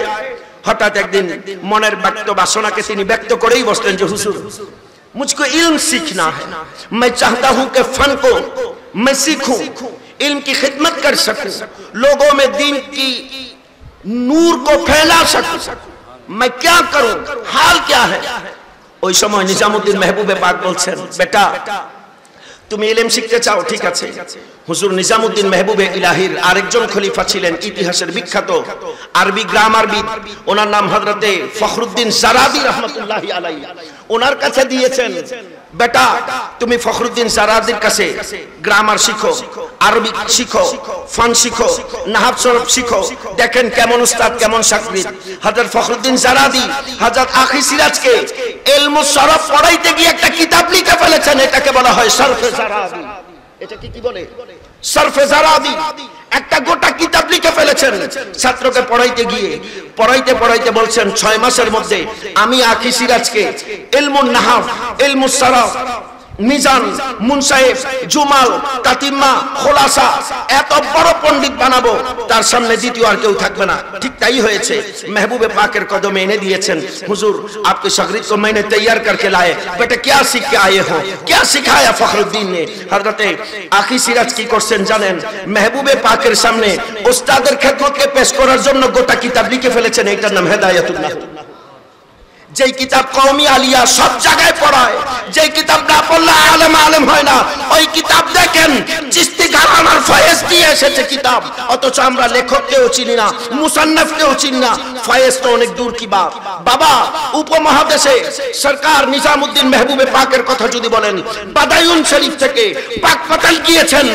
হঠাৎ একদিন মনের ব্যক্ত বাসনাকে তিনি ব্যক্ত করেই বসলেন যে হুজুর मुझको इल्म सीखना है, मैं चाहता हूं कि फन को मैं सीखूं, इल्म की खिदमत कर सकूं, लोगों में दीन की नूर को फैला सकूं, मैं क्या करूं, हाल क्या है? ওই সময় নিজামউদ্দিন মেহবুবে পাক বলছেন, বেটা তুমি ইলম শিখতে চাও, ঠিক আছে। হুজুর নিজামউদ্দিন মেহবুবে ইলাহির আরেকজন খলিফা ছিলেন ইতিহাসের বিখ্যাত আরবি গ্রামারবিদ, ওনার নাম হযরতে ফখরুদ্দিন জারাদি রাহমাতুল্লাহি আলাইহি। ওনার কাছে দিয়েছেন, বেটা তুমি ফখরুদ্দিন জারাদির কাছে গ্রামার শিখো, আরবি শিখো, ফান শিখো, নাহব সরফ শিখো, দেখেন কেমন উস্তাদ কেমন শাগরিদ। হযরত ফখরুদ্দিন জারাদি হযরত আখি সিরাজকে ইলমু সরফ পড়াইতে গিয়ে একটা কিতাব লিখে ফেলেছেন, এটাকে বলা হয় সরফে জারাদি। এটা কি বলে? সরফে জারাদি। একটা গোটা কিতাব লিখে ফেলেছেন ছাত্রকে পড়াইতে গিয়ে। পড়াইতে পড়াইতে বলছেন 6 মাসের মধ্যে আমি আখি সিরাজকে ইলমুন নাহব, ইলমুস সরফ, মিজান, মুনসাইফ, জুমাল, তাতিম্মা, খোলাসা এত বড় পণ্ডিত বানাবো, তার সামনে দ্বিতীয় আর কেউ থাকবে না। ঠিক তাই হয়েছে। महबूबे पाकेर कदमे एने दिएছেন, हुजूर आपके शागिर्द को मैंने तैयार करके लाए, बेटा क्या सीख के आए हो, क्या सिखाया फखरुद्दीन ने? हजरत आखी सिराज की করছেন জানেন? महबूबे पाकेर सामने उस्ताদের খেদমতকে পেশ করার জন্য গোটা কিতাব লিখে ফেলেছেন, এটার নাম হেদায়াতুন নাহু। যেই কিতাব কওমি আলিয়া সব জায়গায় পড়ায়, যেই কিতাব না পড়লে আলেম আলেম হয় না, ওই কিতাব দেখেন চিশতি ঘরানার ফয়েজ দিয়ে এসেছে কিতাব। অথচ আমরা লেখককেও চিনি না, মুসান্নফকেও চিনি না, ফয়েজ তো অনেক দূর কি বাত। বাবা উপমহাদেশে সরকার নিজামউদ্দিন মেহবুবে পাকের কথা যদি বলেন, বাদায়ুন শরীফ থেকে পাকপাতাল গিয়েছেন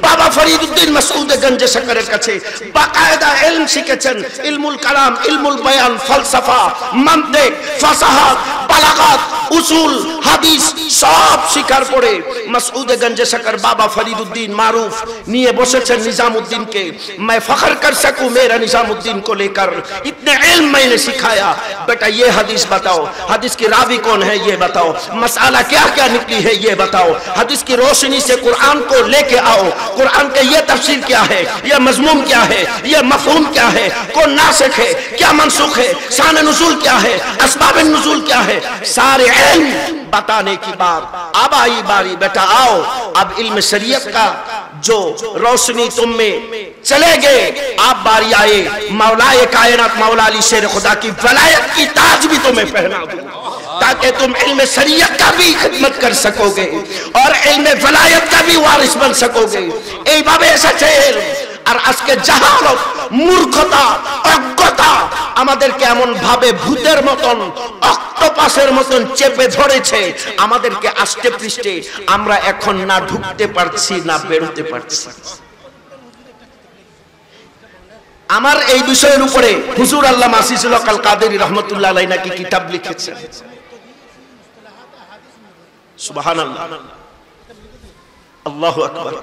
বাবা ফরিদউদ্দিন মাসউদ গঞ্জে শকরের কাছে, বাকায়দা ইলম শিখেছেন, ইলমুল কালাম, ইলমুল বয়ান, ফলসফা, মানতিক, ফাসাহাত, বালাগাত, উসুল, হাদিস সব শিকার পড়ে মাসউদ গঞ্জে শকর বাবা फरीदुद्दीन मारूफ निये बसेছেন निजामुद्दीन के, मैं फख्र कर सकूं मेरा निजामुद्दीन को लेकर, इतने इल्म मैंने सिखाया। बेटा ये हदीस बताओ, हदीस की रावी कौन है ये बताओ, मसाला क्या क्या निकली है ये बताओ, हदीस की रोशनी से कुरान को लेके आओ, कुरान के ये तफसीर क्या है, ये मजमून क्या है, ये मफहूम क्या है, कौन नासिख है, क्या मनसूख है, शान नुज़ूल क्या है, असबाब नुज़ूल क्या है, सारे इल्म बताने की बात। अब आई बारी, बेटा आओ, अब इल्म शरीयत का जो रोशनी तुम में चले गए, आप बारी आए मौलाए कायनात मौला अली शेर खुदा की वलायत की ताज भी तुम्हें पहना दूंगा। ताकि तुम इल्म शरीयत का भी खिदमत कर सकोगे और इल्म वलायत का भी वारिस बन सकोगे। এইভাবে এসেছে। আর আজকে জাহালত, মূর্খতা, অজ্ঞতা আমাদেরকে এমন ভাবে ভূতের মতন, অক্টোপাসের মতন চেপে ধরেছে, আমাদেরকে আষ্টে পৃষ্ঠে আমরা এখন না ঢুকতে পারছি না বেরোতে পারছি। আমার এই বিষয়ের উপরে হুজুর আল্লামা আসিসুল হক আল কাদেরী রাহমাতুল্লাহ আলাইহি নাকি কিতাব লিখেছেন। সুবহানাল্লাহ, আল্লাহু আকবার।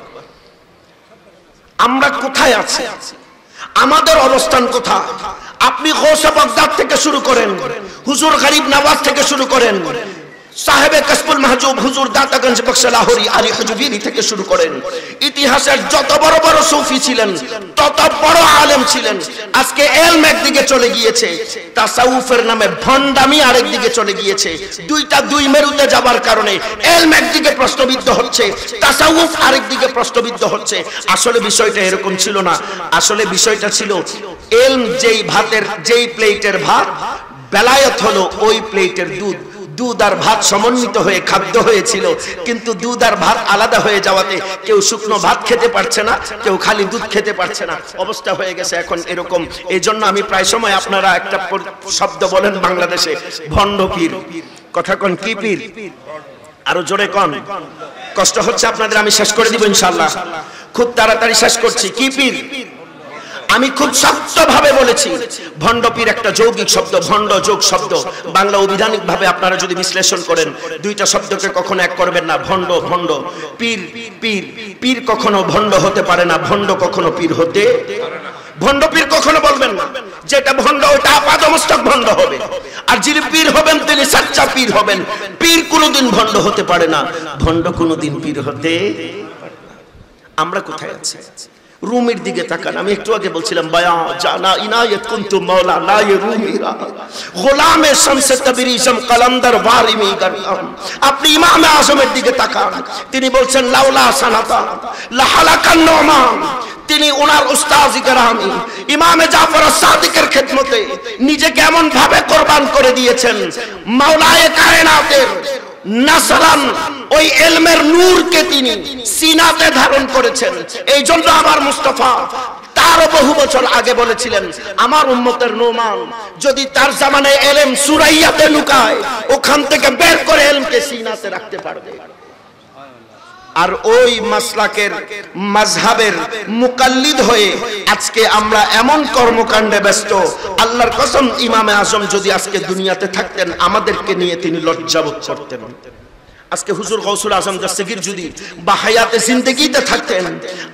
আমরা কোথায় আছি? আমাদের অবস্থান কোথায়? আপনি গৌসে বাগদাদ থেকে শুরু করেন, হুজুর গরিব নওয়াজ থেকে শুরু করেন, সাহেবে কাশফুল মাহজুব হুজুর দাতাগঞ্জ বখশ লাহোরী আলী হুজুবিরি থেকে শুরু করেন, ইতিহাসের যত বড় বড় সুফি ছিলেন, তত বড় আলেম ছিলেন, আজকে ইলম একদিকে চলে গিয়েছে, তাসাউফের নামে ভণ্ডামি আরেক দিকে চলে গিয়েছে। দুইটা দুই মেরুতে যাবার কারণে ইলম একদিকে প্রশ্নবিদ্ধ হচ্ছে, তাসাউফ আরেক দিকে প্রশ্নবিদ্ধ হচ্ছে। আসলে বিষয়টা এরকম ছিল না। আসলে বিষয়টা ছিল ইলম যেই ভাতের, যেই প্লেটের ভাত, বেলায়েত হলো ওই প্লেটের দুধ। দুধ আর ভাত সমন্বিত হয়ে খাদ্য হয়েছিল, কিন্তু দুধ আর ভাত আলাদা হয়ে যাওয়াতে কেউ শুকনো ভাত খেতে পারছে না, কেউ খালি দুধ খেতে পারছে না। অবস্থা হয়ে গেছে এখন এরকম। এই জন্য আমি প্রায় সময়, আপনারা একটা শব্দ বলেন বাংলাদেশে, ভণ্ড পীর। কথা কন, কি পীর? আরো জোরে কন, কষ্ট হচ্ছে আপনাদের। আমি শেষ করে দিব ইনশাআল্লাহ, খুব তাড়াতাড়ি শেষ করছি। কি পীর? আমি খুব শক্তভাবে বলেছি, ভণ্ড পীর একটা যৌগিক শব্দ, ভণ্ড যোগ শব্দ। বাংলা অভিধানিক ভাবে আপনারা যদি বিশ্লেষণ করেন, দুইটা শব্দকে কখনো এক করবেন না। ভণ্ড ভণ্ড, পীর পীর। পীর কখনো ভণ্ড হতে পারে না, ভণ্ড কখনো পীর হতে পারে না। ভণ্ড পীর কখনো বলবেন না যেটা ভণ্ড ওটা আপাদমস্তক ভণ্ড হবে, আর যিনি পীর হবেন তিনি সচ্চা পীর হবেন। পীর কোনোদিন ভণ্ড হতে পারে না, ভণ্ড কোনোদিন পীর হতে পারে না। আমরা কোথায় আছি? রুমের দিকে তাকান। আমি একটু আগে বলছিলাম, বায়া জানা ইনায়েত কুনতু মাওলা না ইয়ে রুমিরা গোলামে শামসে তাবরিজম কলন্দর ওয়ারিমি গরম। আপনি ইমামে আজমের দিকে তাকান, তিনি বলছেন লাউলা সানাতা লাহালাকান নুমান। তিনি ওনার উস্তাদ ইকরামি ইমামে জাফর আস-সাদিকের খেদমতে নিজেকে এমন ভাবে কুরবান করে দিয়েছেন, মাওলায়ে কায়নাতের নাসরান ওই ইলমের নূরকে তিনি সিনাতে ধারণ করেছেন। এই জন্য আমার মুস্তাফা তার বহু বছর আগে বলেছিলেন, আমার উম্মতের নোমান যদি তার জামানায় ইলম সুরাইয়াতে লুকায়, ওখান থেকে বের করে ইলমকে সিনাতে রাখতে পারবে। আর ওই মাসলাকের মাযহাবের মুকাল্লিদ হয়ে আজকে আমরা এমন কর্মকাণ্ডে ব্যস্ত, আল্লাহর কসম ইমামে আজম যদি আজকে দুনিয়াতে থাকতেন, আমাদেরকে নিয়ে তিনি লজ্জাবোধ করতেন। আজকে হুজুর গৌসুল আজম দস্তগীর যদি বা হায়াতে জিন্দেগিতে থাকতেন,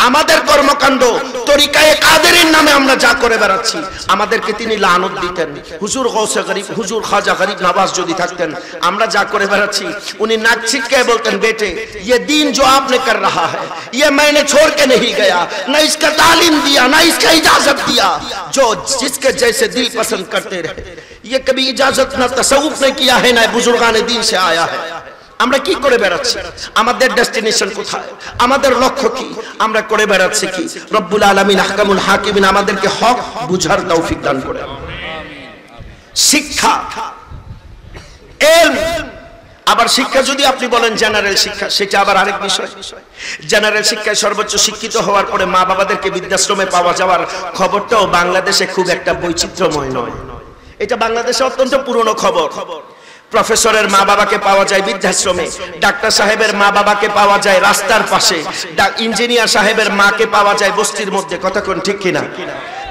আমাদের কর্মকাণ্ড তরিকায়ে কাদেরের নামে আমরা যা করে বেড়াচ্ছি, আমাদেরকে তিনি লানত দিতেন। হুজুর গৌসে গরিব, হুজুর খাজা গরিব নওয়াজ যদি থাকতেন, আমরা যা করে বেড়াচ্ছি, উনি নাক ছিটকে বলতেন, বেटे ये दीन जो आपने कर रहा है ये मैंने छोड़ के नहीं गया, ना इसका तालीम दिया ना इसका इजाजत दिया, जो जिसके जैसे दिल पसंद करते रहे, ये कभी इजाजत ना तसव्वुफ ने किया है ना बुजुर्गान दीन से आया है। আমরা কি করে বেড়াচ্ছি? আমাদের ডেস্টিনেশন কোথায়? আমাদের লক্ষ্য কি? আমরা করে বেড়াচ্ছি কি? রব্বুল আলামিন আহকামুল হাকিমিন আমাদেরকে হক বুঝার তৌফিক দান করেন। শিক্ষা, ইলম। আবার শিক্ষা যদি আপনি বলেন জেনারেল শিক্ষা, সেটা আবার আরেক বিষয়। জেনারেল শিক্ষায় সর্বোচ্চ শিক্ষিত হওয়ার পরে মা বাবাদেরকে বৃদ্ধাশ্রমে পাওয়া যাওয়ার খবরটাও বাংলাদেশে খুব একটা বৈচিত্র্যময় নয়। এটা বাংলাদেশে অত্যন্ত পুরনো খবর। প্রফেসরের মা বাবাকে পাওয়া যায় বৃদ্ধাশ্রমে, ডাক্তার সাহেবের মা বাবাকে পাওয়া যায় রাস্তার পাশে, ইঞ্জিনিয়ার সাহেবের মাকে পাওয়া যায় বস্তির মধ্যে। কথা কোন ঠিক কিনা?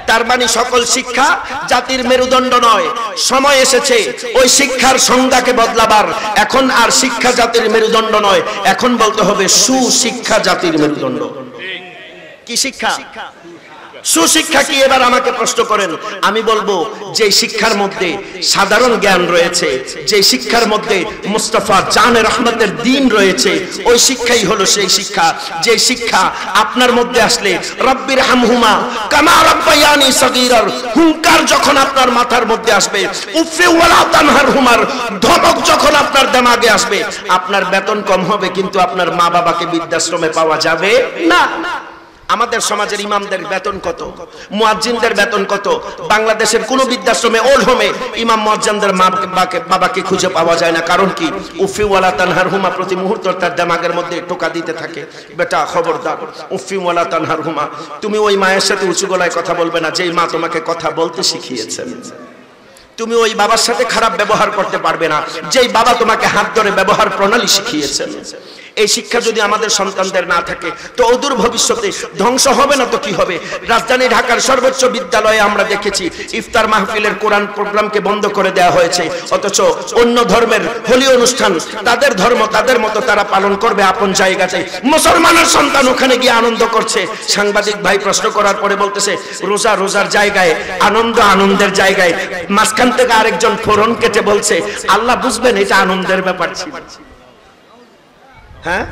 তার মানে সকল শিক্ষা জাতির মেরুদণ্ড নয়। সময় এসেছে ওই শিক্ষার সংজ্ঞাকে বদলাবার। এখন আর শিক্ষা জাতির মেরুদণ্ড নয়, এখন বলতে হবে সুশিক্ষা জাতির মেরুদণ্ড। কি শিক্ষা? সুশিক্ষা কি? এবার আমাকে প্রশ্ন করেন, আমি বলবো যে শিক্ষার মধ্যে সাধারণ জ্ঞান রয়েছে, যে শিক্ষার মধ্যে মুস্তাফা জানে রহমতের দ্বীন রয়েছে, ওই শিক্ষাই হলো সেই শিক্ষা যে শিক্ষা আপনার মধ্যে আসলে রব্বির হামহুমা কামা রাব্বায়ানি সগীরার হুঙ্কার যখন আপনার মাথার মধ্যে আসবে, উফে ওয়ালা তানহারহুমার ধমক যখন আপনার দিমাগে আসবে, আপনার বেতন কম হবে কিন্তু আপনার মা বাবাকে বৃদ্ধাশ্রমে পাওয়া যাবে না। আমাদের সমাজের ইমামদের বেতন কত, মুয়াজ্জিনদের বেতন কত? বাংলাদেশের কোন বৃদ্ধাশ্রমে ওল্ড হোমে ইমাম মুয়াজ্জিনদের বাবাকে খুঁজে পাওয়া যায় না। কারণ কি? উফি ওয়ালা তানহারহুমা প্রতি মুহূর্ত তার দিমাগের মধ্যে টোকা দিতে থাকে, বেটা খবরদার, উফি ওয়ালা তানহারহুমা, তুমি ওই মায়ের সাথে উঁচু গলায় কথা বলবে না যেই মা তোমাকে কথা বলতে শিখিয়েছেন। তুমি ওই বাবার সাথে খারাপ ব্যবহার করতে পারবে না যেই বাবা তোমাকে হাত ধরে ব্যবহার প্রণালী শিখিয়েছেন। এই শিক্ষা যদি আমাদের সন্তানদের না থাকে তো অদূর ভবিষ্যতে ধ্বংস হবে না তো কি হবে? রাজধানী ঢাকার সর্বোচ্চ বিদ্যালয়ে আমরা দেখেছি ইফতার মাহফিলের কোরআন প্রোগ্রামকে বন্ধ করে দেওয়া হয়েছে, অথচ অন্য ধর্মের হোলি অনুষ্ঠান তাদের ধর্ম তাদের মতো তারা পালন করবে আপন জায়গাতে। মুসলমানের সন্তান ওখানে গিয়ে আনন্দ করছে। সাংবাদিক ভাই প্রশ্ন করার পরে বলতেছে রোজা রোজার জায়গায়, আনন্দ আনন্দের জায়গায়। মাঝখান থেকে আরেকজন ফোরন কেটে বলছে আল্লাহ বুঝবেন এটা আনন্দের ব্যাপার ছিল। হ্যাঁ,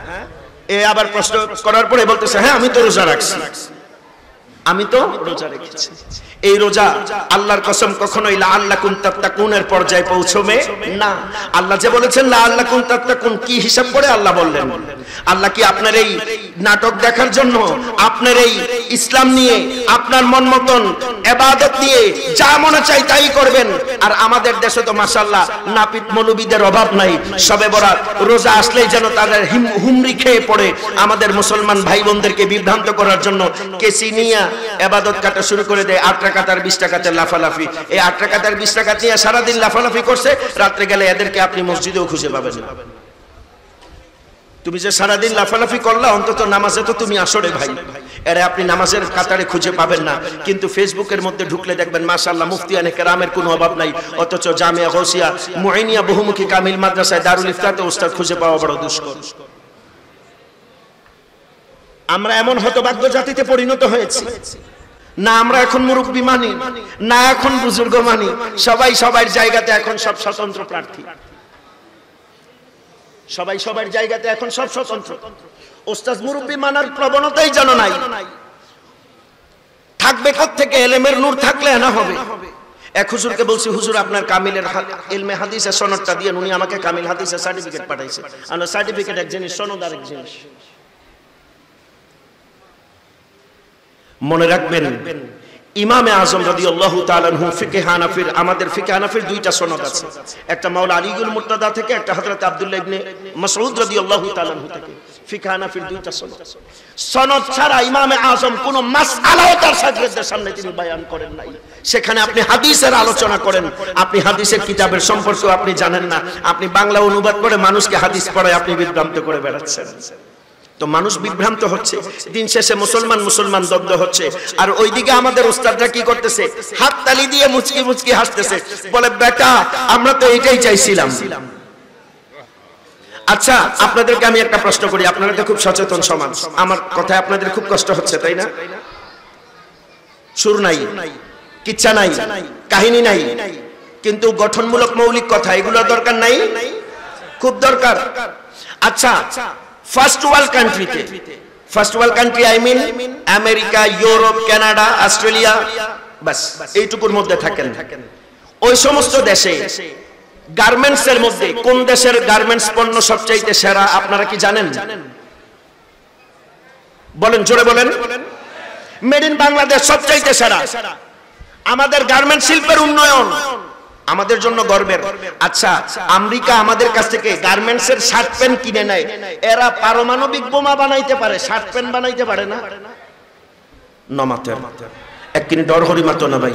এ আবার প্রশ্ন করার পরে বলতেছে হ্যাঁ আমি তো রোজা রাখছি, আমি তো রোজা রেখেছি। এই রোজা আল্লাহর কসম কখনোই লাআল্লাকুম তাত্তাকুনের পর্যায়ে পৌঁছবে না। আল্লাহ যে বলেছেন লাআল্লাকুম তাত্তাকুন, কি হিসাব করে আল্লাহ বললেন? আল্লাহ কি আপনার এই নাটক দেখার জন্য, আপনার এই ইসলাম নিয়ে, আপনার মন মতন ইবাদত নিয়ে যা মনে চাই তাই করবেন? আর আমাদের দেশে তো মাশাআল্লাহ নাপিত মৌলবীদের অভাব নাই। সবে বরাত রোজা আসলেই যেন তাদের হুমরি খেয়ে পড়ে আমাদের মুসলমান ভাই বোনদেরকে বিভ্রান্ত করার জন্য কেসি নিয়ে ইবাদত কাটা শুরু করে দেয়। 8 টাকা তার 20 টাকাতে লাফালাফি, এই 8 টাকা তার 20 টাকা নিয়ে সারাদিন লাফালাফি করছে, রাত্রে গেলে এদেরকে আপনি মসজিদেও খুঁজে পাবেন না। তুমি যে সারাদিন লাফালাফি করলা অন্তত নামাজে তো তুমি আসো রে ভাই, এরা আপনি নামাজের কাতারে খুঁজে পাবেন না। কিন্তু ফেসবুকের মধ্যে ঢুকলে দেখবেন মাশাআল্লাহ মুফতিয়ানে কেরামের কোনো অভাব নাই, অথচ জামিয়া গৌসিয়া মুঈনিয়া বহুমুখী কামিল মাদ্রাসায় দারুল ইফতাতে উস্তাদ খুঁজে পাওয়া বড় দুষ্কর। আমরা এমন হতভাগ্য জাতিতে পরিণত হয়েছি, না আমরা এখন মুরব্বী মানি, না এখন বুজুর্গ মানি, সবাই সবার জায়গাতে এখন সব স্বতন্ত্র প্রার্থী, সবাই সবার জায়গাতে এখন সব স্বতন্ত্র। ওস্তাদ মুরব্বী মানার প্রবণতাই যেন নাই। থাকবে কোত্থেকে? এলেমের নূর থাকলে না হবে। এক হুজুরকে বলছি হুজুর আপনার কামিলের ইলমে হাদিসের সনদটা দিয়ে, উনি আমাকে কামিল হাদিসের সার্টিফিকেট পাঠাইছে। আমরা সার্টিফিকেট এক জিনিস, সনদ আরেক জিনিস। মনে রাখবেন ইমামে আজম রাদিয়াল্লাহু তাআলা আনহু ফিকহে হানাফির, আমাদের ফিকহে হানাফির দুইটা সনদ আছে, একটা মাওলা আলীউল মুর্তাদা থেকে, একটা হযরত আব্দুল্লাহ ইবনে মাসউদ রাদিয়াল্লাহু তাআলা আনহু থেকে। ফিকহে হানাফির দুইটা সনদ। সনদ ছাড়া ইমামে আজম কোন মাসআলাও তার ছাত্রদের সামনে তিনি বয়ান করেন নাই। সেখানে আপনি হাদিসের আলোচনা করেন, আপনি হাদিসের কিতাবের সম্পর্কে আপনি জানেন না, আপনি বাংলা অনুবাদ করে মানুষকে হাদিস পড়ায় আপনি বিভ্রান্ত করে বেড়াচ্ছেন। তো মানুষ বিভ্রান্ত হচ্ছে, দিন শেষে মুসলমান দগ্ধ হচ্ছে। আর ওইদিকে আমাদের উস্তাদরা কি করতেছে? হাত তালি দিয়ে মুচকি মুচকি হাসতেছে, বলে বেটা আমরা তো এটাই চাইছিলাম। আচ্ছা আপনাদেরকে আমি একটা প্রশ্ন করি, আপনারা তো খুব সচেতন সমাজ, আমার কথায় আপনাদের খুব কষ্ট হচ্ছে তাই না? সুর নাই, কিচ্ছা নাই, কাহিনী নাই, কিন্তু গঠনমূলক মৌলিক কথা এগুলোর দরকার নাই? খুব দরকার। আচ্ছা ফার্স্ট ওয়ার্ল্ড কান্ট্রিতে, first world country I mean America, Europe, Canada, Australia, বাস এইটুকুর মধ্যে থাকেন। ওই সমস্ত দেশে গার্মেন্টস এর মধ্যে কোন দেশের গার্মেন্টস পণ্য সবচাইতে সেরা আপনারা কি জানেন? বলেন, জোরে বলেন। মেড ইন বাংলাদেশ সবচাইতে সেরা। আমাদের গার্মেন্টস শিল্পের উন্নয়ন আমাদের জন্য গর্বের। আচ্ছা আমেরিকা আমাদের কাছ থেকে গার্মেন্টস এর শার্ট প্যান্ট কিনে নেয়, এরা পারমাণবিক বোমা বানাইতে পারে, শার্ট প্যান্ট বানাইতে পারে না? নমাতে একদিন ডর হরিমাতো না ভাই।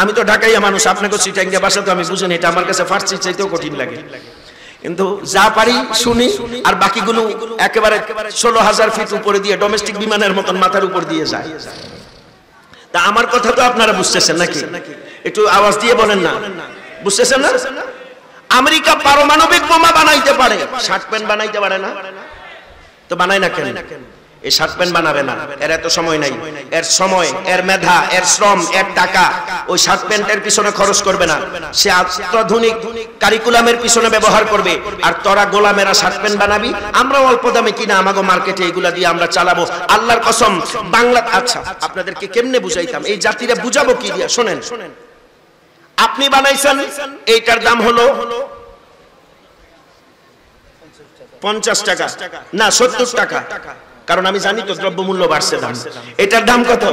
আমি তো ঢাকাইয়া মানুষ, আপনাকে চিটাঙ্গা ভাষা তো আমি বুঝিনি, এটা আমার কাছে ফার্সি চাইতেও কঠিন লাগে, কিন্তু যা পারি শুনি। আর বাকিগুলো একেবারে 16,000 ফিট উপরে দিয়ে ডোমেস্টিক বিমানের মতন মাথার উপর দিয়ে যায়। তা আমার কথা তো আপনারা বুঝতেছেন নাকি? একটু আওয়াজ দিয়ে বলেন না, বুঝতেছেন না? আমেরিকা পারমাণবিক বোমা বানাইতে পারে, শার্ট প্যান্ট বানাইতে পারে না? তো বানায় না কেন? এই শার্ট প্যান্ট বানাবে না, এর এত সময় নাই। এর সময়, এর মেধা, এর শ্রম, এর টাকা ওই শার্ট প্যান্টের পিছনে খরচ করবে না, সে অত্যাধুনিক কারিকুলামের পিছনে ব্যবহার করবে। আর তোরা গোলামেরা শার্ট প্যান্ট বানাবি, আমরা অল্প দামে কিনা আমাগো মার্কেটে এগুলা দিয়ে আমরা চালাবো। আল্লাহর কসম বাংলা। আচ্ছা আপনাদেরকে কেমনে বুঝাইতাম, এই জাতিরা বুঝাবো কি দিয়া? শোনেন, আপনি বানাইছেন, এইটার দাম হলো 50 টাকা, না 70 টাকা। কারণ আমি জানি তো দ্রব্যমূল্য বাড়ছে, দাম এটার দাম কত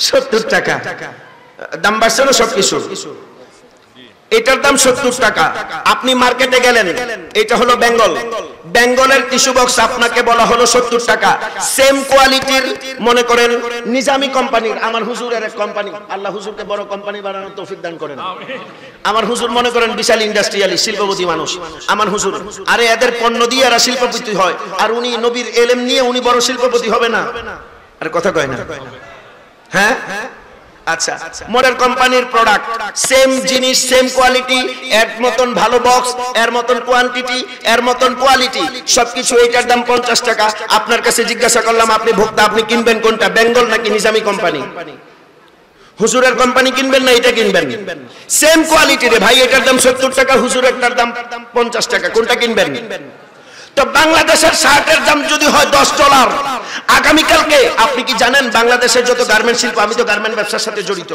70 টাকা, দাম বাড়ছে না সবকিছু, এটার দাম 70 টাকা। আপনি মার্কেটে গেলেন, এটা হলো বেঙ্গল, বেঙ্গলের টিস্যু বক্স আপনাকে বলা হলো 70 টাকা। সেম কোয়ালিটির মনে করেন নিজামি কোম্পানির, আমার হুজুরের এক কোম্পানি, আল্লাহ হুজুরকে বড় কোম্পানি বানানোর তৌফিক দান করেন। আমার হুজুর মনে করেন বিশাল ইন্ডাস্ট্রিয়ালিস্ট, শিল্পপতি মানুষ আমার হুজুর। আরে এদের পণ্য দিয়ে এরা শিল্পপতি হয়, আর উনি নবীর এলেম নিয়ে উনি বড় শিল্পপতি হবে না? আর কথা কয় না? হ্যাঁ আচ্ছা, মডেল কোম্পানির প্রোডাক্ট, সেম জিনিস সেম কোয়ালিটি, এর মতন ভালো বক্স, এর মতন কোয়ান্টিটি, এর মতন কোয়ালিটি, সবকিছু, এটার দাম 50 টাকা। আপনার কাছে জিজ্ঞাসা করলাম আপনি ভোক্তা, আপনি কিনবেন কোনটা, বেঙ্গল নাকি নিজামি কোম্পানি? হুজুরের কোম্পানি কিনবেন না এটা কিনবেন? সেম কোয়ালিটি রে ভাই, এটার দাম 70 টাকা, হুজুরেরটার দাম 50 টাকা, কোনটা কিনবেন? তো বাংলাদেশের শার্টের দাম যদি হয় $10, আগামীকালকে আপনি কি জানেন বাংলাদেশের যত গার্মেন্টস শিল্প, আমি তো গার্মেন্ট ব্যবসার সাথে জড়িত,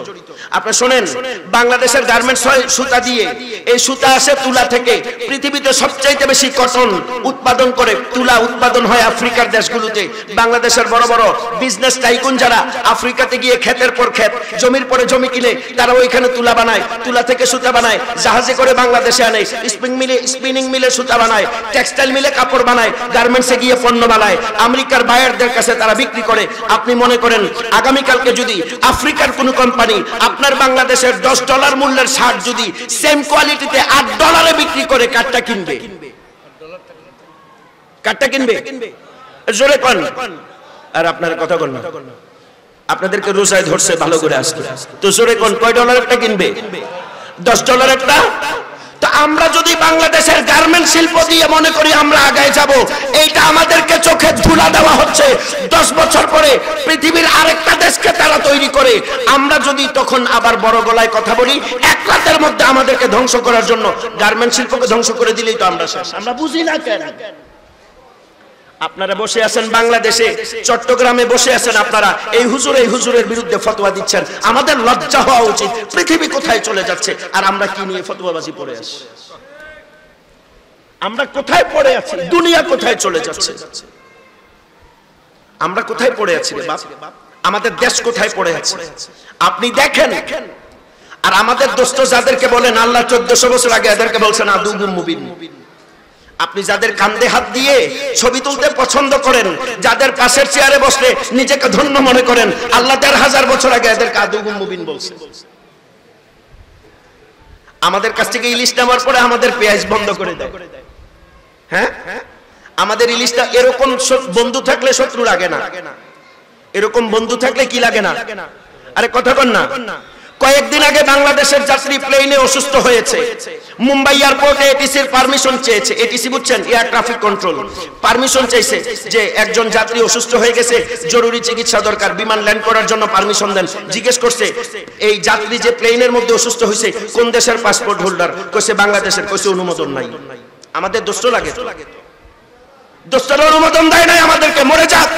আপনি শুনেন, বাংলাদেশের গার্মেন্টস হয় সুতা দিয়ে, এই সুতা আসে তুলা থেকে। পৃথিবীতে সবচাইতে বেশি কটন উৎপাদন করে, তুলা উৎপাদন হয় আফ্রিকার দেশগুলোতে। বাংলাদেশের বড় বড় বিজনেস টাইকুন যারা আফ্রিকাতে গিয়ে ক্ষেতের পর ক্ষেত, জমির পরে জমি কিনে তারা ওইখানে তুলা বানায়, তুলা থেকে সুতা বানায়, জাহাজে করে বাংলাদেশে আনে, স্পিনিং মিলে সুতা বানায়, টেক্সটাইল মিলে কাপড় বানায়, গার্মেন্টসে গিয়ে পণ্য বানায়, আমেরিকার বায়ারদের কাছে তারা বিক্রি করে। আপনি মনে করেন আগামীকালকে যদি আফ্রিকার কোন কোম্পানি আপনার বাংলাদেশের $10 মূল্যের শার্ট যদি সেম কোয়ালিটিতে $8 বিক্রি করে, কারটা কিনবে? কারটা কিনবে? জোরে কোন? আর আপনার কথা কোন না, আপনাদেরকে রোজায় ধরছে ভালো করে আসবে তো, জোরে কোন, কয় ডলারেরটা কিনবে? $10 তো আমরা যদি বাংলাদেশের গার্মেন্ট শিল্প দিয়ে মনে করি আমরা আগায় যাব, এইটা আমাদেরকে চোখে ধুলা দেওয়া হচ্ছে। 10 বছর পরে পৃথিবীর আরেকটা দেশকে তারা তৈরি করে, আমরা যদি তখন আবার বড় গলায় কথা বলি, এক রাতের মধ্যে আমাদেরকে ধ্বংস করার জন্য গার্মেন্ট শিল্পকে ধ্বংস করে দিলেই তো আমরা শেষ। আমরা বুঝি না কেন? আপনারা বসে আছেন বাংলাদেশে, চট্টগ্রামে বসে আছেন, আপনারা এই হুজুরের বিরুদ্ধে ফতোয়া দিচ্ছেন। আমাদের লজ্জা হওয়া উচিত। পৃথিবী কোথায় চলে যাচ্ছে আর আমরা কি নিয়ে ফতোয়াবাজি পড়ে আছি? আমরা কোথায় পড়ে আছি? দুনিয়া কোথায় চলে যাচ্ছে? আমরা কোথায় পড়ে আছি রে বাপ? আমাদের দেশ কোথায় পড়ে আছে আপনি দেখেন। আর আমাদের দোস্ত যাদেরকে বলেন আল্লাহ 1400 বছর আগে, এদেরকে বলছেন আদুবুম মুবিন। আপনি যাদের কাঁধে হাত দিয়ে ছবি তুলতে পছন্দ করেন, যাদের পাশের চেয়ারে বসলে নিজেকে ধন্য মনে করেন, আল্লাহ 1000 বছর আগে এদেরকে আদুবুম মুবিন বলছে। আমাদের কাছ থেকে ইলিশ নেওয়ার পরে আমাদের পেঁয়াজ বন্ধ করে দেয়। হ্যাঁ, আমাদের ইলিশটা, এরকম বন্ধু থাকলে শত্রু লাগে না, এরকম বন্ধু থাকলে কি লাগে না? আরে কথা বল না। কয়েকদিন আগে বাংলাদেশের যাত্রী প্লেনে অসুস্থ হয়েছে, মুম্বাই এয়ারপোর্টে এটিসির পারমিশন চেয়েছে। এটিসি বুঝছেন, এয়ার ট্রাফিক কন্ট্রোল, পারমিশন চাইছে যে একজন যাত্রী অসুস্থ হয়ে গেছে, জরুরি চিকিৎসা দরকার, বিমান ল্যান্ড করার জন্য পারমিশন দেন। জিজ্ঞেস করছে এই যাত্রী যে প্লেনের মধ্যে অসুস্থ হয়েছে কোন দেশের পাসপোর্ট হোল্ডার? কইছে বাংলাদেশের। কইছে অনুমোদন নাই। আমাদের দোস্ত লাগে, দোস্তর অনুমোদন দেয় নাই আমাদেরকে, মরে যাক।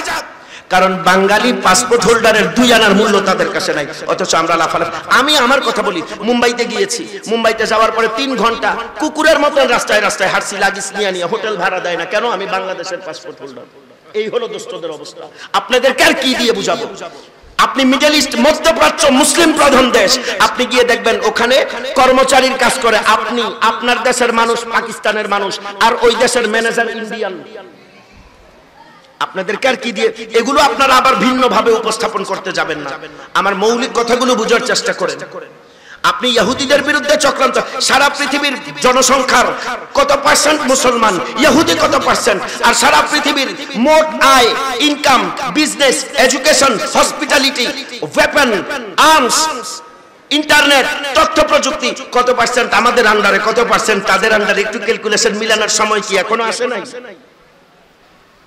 কারণ বাঙালি পাসপোর্ট হোল্ডারের 2 আনার মূল্য তাদের কাছে নাই, অথচ আমরা লাফালাফি। আমি আমার কথা বলি, মুম্বাইতে গিয়েছি, মুম্বাইতে যাওয়ার পরে 3 ঘন্টা কুকুরের মতন রাস্তায় রাস্তায় হাঁটছি, লাগেজ নিয়ে হোটেল ভাড়া দেয় না। কেন? আমি বাংলাদেশের পাসপোর্ট হোল্ডার। এই হলো দোস্তদের অবস্থা। আপনাদেরকে আর কি দিয়ে বুঝাবো? আপনি মিডল ইস্ট, মধ্যপ্রাচ্য, মুসলিম প্রধান দেশ, আপনি গিয়ে দেখবেন ওখানে কর্মচারীর কাজ করে আপনি, আপনার দেশের মানুষ পাকিস্তানের মানুষ, আর ওই দেশের ম্যানেজার ইন্ডিয়ান। আপনাদেরকে আর কি দিয়ে? এগুলো আপনারা আবার ভিন্ন ভাবে উপস্থাপন করতে যাবেন না। আমার মৌলিক কথাগুলো বুঝার চেষ্টা করেন। আপনি ইহুদিদের বিরুদ্ধে চক্রান্ত, সারা পৃথিবীর জনসংখ্যার কত পার্সেন্ট মুসলমান, ইহুদি কত পার্সেন্ট, আর সারা পৃথিবীর মোট আয়, income, business, education, hospitality, weapon, arms, internet, তথ্য প্রযুক্তি কত পার্সেন্ট আমাদের আন্ডারে, কত পার্সেন্ট তাদের আন্ডারে? একটু ক্যালকুলেশন মিলানোর সময় কি এখনো আসে নাই?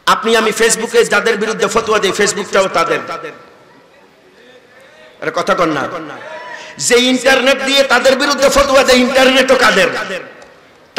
আপনি আমি ফেসবুকে যাদের বিরুদ্ধে ফতোয়া দেই, ফেসবুকটাও তাদের। আরে কথা কন না। যে ইন্টারনেট দিয়ে তাদের বিরুদ্ধে ফতোয়া দেয়, ইন্টারনেটও কাদের?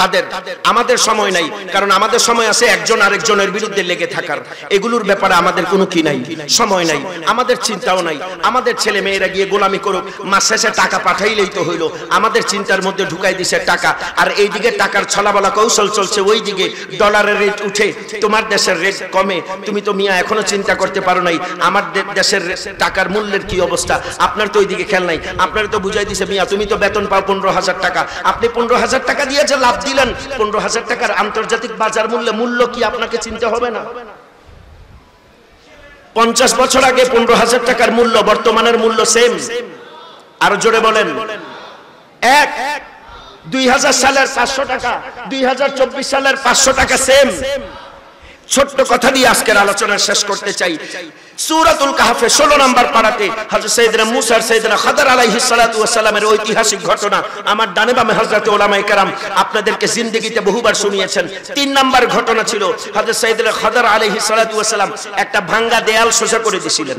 তাদের। আমাদের সময় নাই, কারণ আমাদের সময় আছে একজন আরেকজনের বিরুদ্ধে লেগে থাকার। এগুলোর ব্যাপারে আমাদের কোনো কি নাই, সময় নাই, আমাদের চিন্তাও নাই। আমাদের ছেলে মেয়েরা গিয়ে গোলামি করুক, মাস শেষে টাকা পাঠাইলেই তো হইলো। আমাদের চিন্তার মধ্যে ঢুকাই দিছে টাকা, আর এইদিকে টাকার ছলাবলা কৌশল চলছে, ওই দিকে ডলারের রেট উঠে, তোমার দেশের রেট কমে। তুমি তো মিয়া এখনো চিন্তা করতে পারো নাই আমার দেশের টাকার মূল্যের কি অবস্থা। আপনার তো ওইদিকে খেয়াল নাই। আপনার তো বুঝাই দিছে মিয়া তুমি তো বেতন পাও 15,000 টাকা, আপনি 15,000 টাকা দিয়ে যে লাভ দিলেন, 15,000 টাকার আন্তর্জাতিক বাজার মূল্য কি আপনাকে চিনতে হবে না? 50 বছর আগে 15,000 টাকার মূল্য, বর্তমানের মূল্য সেম। আরো জোরে বলেন। 2000 সালের 500 টাকা, 2024 সালের 500 টাকা সেম। ছোট্ট কথা দিয়ে আজকের আলোচনা শেষ করতে চাই। সূরাতুল কাহফে 16 নম্বর পারাতে হযরত সাইয়েদনা মুসা আর সাইয়েদনা খাদর আলাইহিস সালাতু ওয়াস সালামের ঐতিহাসিক ঘটনা আমার ডানে বামে হযরত উলামায়ে কেরাম আপনাদেরকে জিন্দেগিতে বহুবার শুনিয়েছেন। 3 নম্বর ঘটনা ছিল হযরত সাইয়েদনা খাদর আলাইহিস সালাতু ওয়াস সালাম একটা ভাঙ্গা দেয়াল সোজা করে দিয়েছিলেন।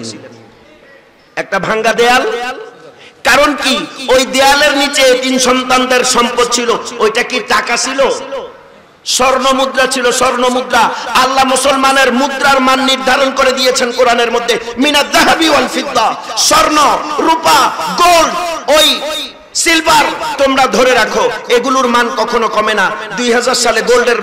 একটা ভাঙ্গা দেয়াল, কারণ কি ওই দেয়ালের নিচে 3 সন্তানদের সম্পদ ছিল। ওইটা কি টাকা ছিল? স্বর্ণ মুদ্রা ছিল, স্বর্ণ মুদ্রা। আল্লাহ মুসলমানের মুদ্রার মান নির্ধারণ করে দিয়েছেন কোরআনের মধ্যে, মিনাদ যাহাবি ওয়াল ফিদ্দা, স্বর্ণ, রূপা, গোল্ড, ওই সিলভার তোমরা ধরে রাখো, এগুলোর মান কখনো কমে না। 2000 সালে গোল্ডের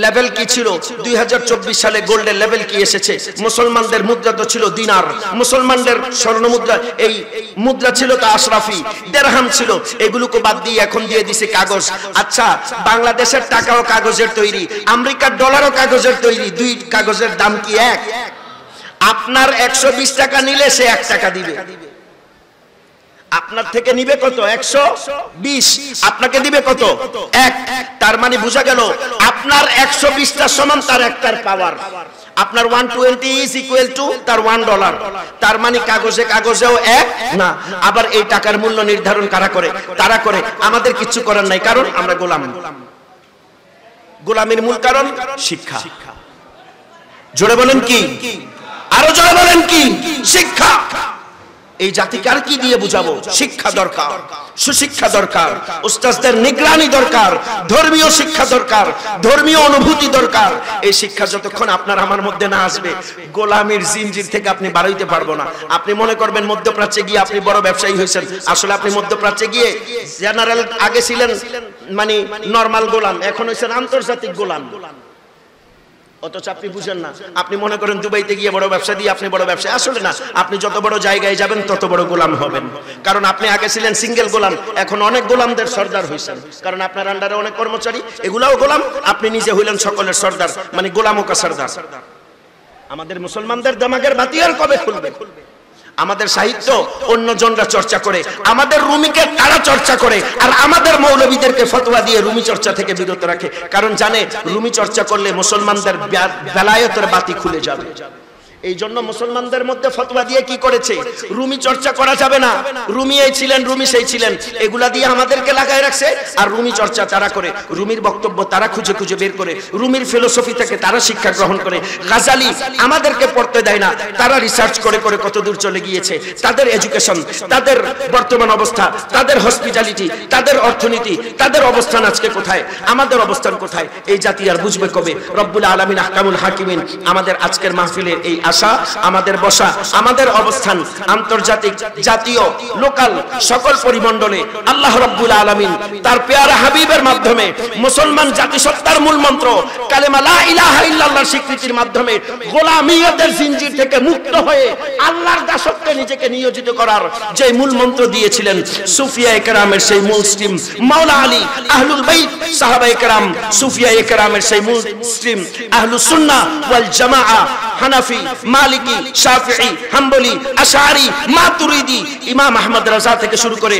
লেভেল কি ছিল, 2024 সালে গোল্ডের লেভেল কি এসেছে? মুসলমানদের মুদ্রা তো ছিল দিনার, মুসলমানদের স্বর্ণ মুদ্রা এই মুদ্রা ছিল তা আশরাফি, দিরহাম ছিল, এগুলোকে বাদ দিয়ে এখন দিয়ে দিছে কাগজ। আচ্ছা, বাংলাদেশের টাকাও কাগজের তৈরি, আমেরিকার ডলারও কাগজের তৈরি, দুই কাগজের দাম কি এক? আপনার 120 টাকা নিলে সে 1 টাকা দিবে, আপনার থেকে নিবে কত? 120, আপনাকে দিবে কত? 1। তার মানে বোঝা গেল আপনার 120টা সমান তার একটার পাওয়ার। আপনার 120 ইজ ইকুয়াল টু তার $1। তার মানে কাগজেও এক না। আবার এই টাকার মূল্য নির্ধারণ কারা করে? তারা করে। আমাদের কিছু করার নাই, কারণ আমরা গোলাম। গোলামির মূল কারণ শিক্ষা। জোরে বলেন কি? আরো জোরে বলেন কি? শিক্ষা। এই জাতিকে আর কি দিয়ে বুঝাবো? শিক্ষা দরকার, সুশিক্ষা দরকার, উস্তাদদের নিগরানি দরকার, ধর্মীয় শিক্ষা দরকার, ধর্মীয় অনুভূতি দরকার। এই শিক্ষা যতক্ষণ আপনার আমার মধ্যে না আসবে, গোলামির জিনজির থেকে আপনি বার হইতে পারবো না। আপনি মনে করবেন মধ্যপ্রাচ্যে গিয়ে আপনি বড় ব্যবসায়ী হয়েছেন, আসলে আপনি মধ্যপ্রাচ্যে গিয়ে জেনারেল, আগে ছিলেন মানে নরমাল গোলাম, এখন হয়েছেন আন্তর্জাতিক গোলাম। অথচ আপনি বুঝেন না। আপনি মনে করেন দুবাইতে গিয়ে বড় ব্যবসা দিয়ে আপনি বড় ব্যবসায়ী, আসলে না। আপনি যত বড় জায়গায় যাবেন তত বড় গোলাম হবেন, কারণ আপনি আগে ছিলেন সিঙ্গেল গোলাম, এখন অনেক গোলামদের সর্দার হয়েছেন, কারণ আপনার আন্ডারে অনেক কর্মচারী, এগুলাও গোলাম। আপনি নিজে হইলেন সকলের সর্দার, মানে গোলামও কা সর্দার। আমাদের মুসলমানদের দিমাগের বাতি আর কবে খুলবে? আমাদের সাহিত্য অন্যজনরা চর্চা করে, আমাদের রুমিকে তারা চর্চা করে, আর আমাদের মৌলবীদেরকে ফতোয়া দিয়ে রুমি চর্চা থেকে বিরত রাখে, কারণ জানে রুমি চর্চা করলে মুসলমানদের বেলায়েতের বাতি খুলে যাবে। এই জন্য মুসলমানদের মধ্যে ফতোয়া দিয়ে কি করেছে? রুমি চর্চা করা যাবে না, রুমি এই ছিলেন, রুমি সেই ছিলেন, এগুলা দিয়ে আমাদেরকে লাগায় রাখছে। আর রুমি চর্চা তারা করে, রুমির বক্তব্য তারা খুঁজে খুঁজে বের করে, রুমির ফিলোসফি থেকে তারা শিক্ষা গ্রহণ করে। গাজালি আমাদেরকে পড়তে দেয় না, তারা রিসার্চ করে করে কত দূর চলে গিয়েছে। তাদের এডুকেশন, তাদের বর্তমান অবস্থা, তাদের হসপিটালিটি, তাদের অর্থনীতি, তাদের অবস্থান আজকে কোথায়, আমাদের অবস্থান কোথায়? এই জাতি আর বুঝবে কবে? রব্বুল আলামিন আহকামুল হাকিমিন আমাদের আজকের মাহফিলের এই আশা, আমাদের বসা, আমাদের অবস্থান আন্তর্জাতিক, জাতীয়, লোকাল সকল পরিমণ্ডলে আল্লাহ রাব্বুল আলামিন তার পেয়ারা হাবিবের মাধ্যমে মুসলমান জাতিসত্তার মূল মন্ত্র কালেমা লা ইলাহা ইল্লাল্লাহর স্বীকৃতির মাধ্যমে গোলামিয়তের জিনজির থেকে মুক্ত হয়ে আল্লাহর দাসত্বে নিজেকে নিয়োজিত করার যে মূল মন্ত্র দিয়েছিলেন সুফিয়ায়ে কেরামের সেই মূল স্ট্রিম মাওলা আলী, আহলুল বাইত, সাহাবায়ে কেরাম, সুফিয়ায়ে কেরামের সেই মূল স্ট্রিম আহলুস সুন্নাহ ওয়াল জামাআহ, হানাফি, মালিকি, শাফিঈ, হাম্বলি, আশআরি, মাতুরিদি, ইমাম আহমদ রাজা থেকে শুরু করে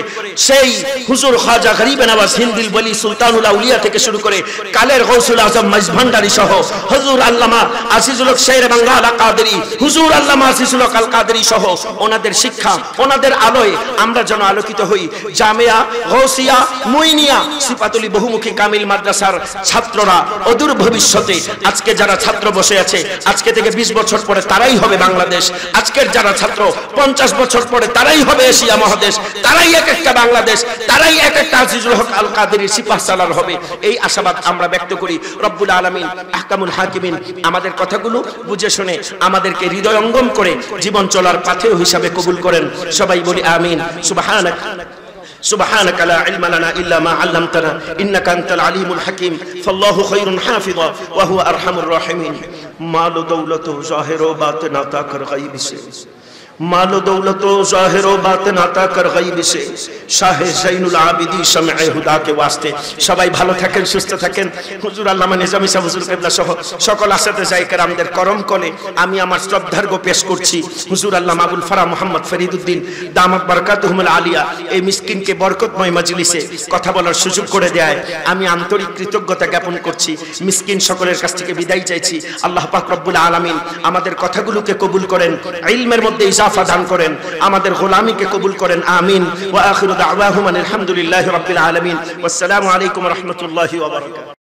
সেই হুজুর খাজা গরিব নওয়াজ হিন্দিল বলি সুলতানুল আউলিয়া থেকে শুরু করে কালের গৌসুল আজম মজভান্ডারী সহ হুজুর আল্লামা আজিজুল হক শের বাঙ্গাল কাদেরী, হুজুর আল্লামা আজিজুল হক আল কাদেরী সহ ওনাদের শিক্ষা, ওনাদের আলোয় আমরা যেন আলোকিত হই। জামিয়া গৌসিয়া মুইনিয়া সিফাতুলি বহুমুখী কামিল মাদ্রাসার ছাত্ররা অদূর ভবিষ্যতে আজকে যারা ছাত্র বসে আছে, আজকে থেকে 20 বছর পরে তারাই হবে বাংলাদেশ। আজকের যারা ছাত্র 50 বছর পরে তারাই হবে এশিয়া মহাদেশ, তারাই এক একটা বাংলাদেশ, তারাই এক একটা আজিজুল হক আল কাদেরী সিপাহসালার হবে। এই আশাবাদ আমরা ব্যক্ত করি। রব্বুল আলামিন আহকামুল হাকিমিন আমাদের কথাগুলো বুঝে শুনে আমাদেরকে হৃদয়ঙ্গম করে জীবন চলার পাথেয় হিসাবে কবুল করেন। সবাই বলি আমিন। سبحانك لا علم لنا إلا ما علمتنا إنك أنت العليم الحكيم فالله خير حافظا وهو أرحم الراحمين مال دولة ظاهر و باطن عطا کر غیب سے مال و دولت و ظاہر و باطن عطا کر غیب سے শাহ জৈনুল আবিদী শামে হুদা কে ওয়াস্তে। সবাই ভালো থাকেন, সুস্থ থাকেন। হুজুর আল্লামা নিজামী সাহেব হুজুর কিবলা সহ সকল আসাতে যাই কেরামদের করম কলে আমি আমার শ্রদ্ধার্ঘ্য পেশ করছি হুজুর আল্লামা আবুল ফারা মোহাম্মদ ফরিদউদ্দিন দামাত বারাকাতুহুমুল আলিয়া এই মিসকিনকে বরকতময় মজলিসে কথা বলার সুযোগ করে দেয় আমি আন্তরিক কৃতজ্ঞতা জ্ঞাপন করছি। মিসকিন সকলের কাছ থেকে বিদায় চাইছি। আল্লাহ পাক রব্বুল আলামিন আমাদের কথাগুলোকে কবুল করেন, ইলমের মধ্যে ইজাফা দান করেন, আমাদের গোলামিকে কবুল করেন। আমিন। ওয়া আখিরু দাওয়াহুম আলহামদুলিল্লাহি রাব্বিল আলামিন। ওয়াসসালামু আলাইকুম ওয়া রাহমাতুল্লাহি ওয়া বারাকাতুহু।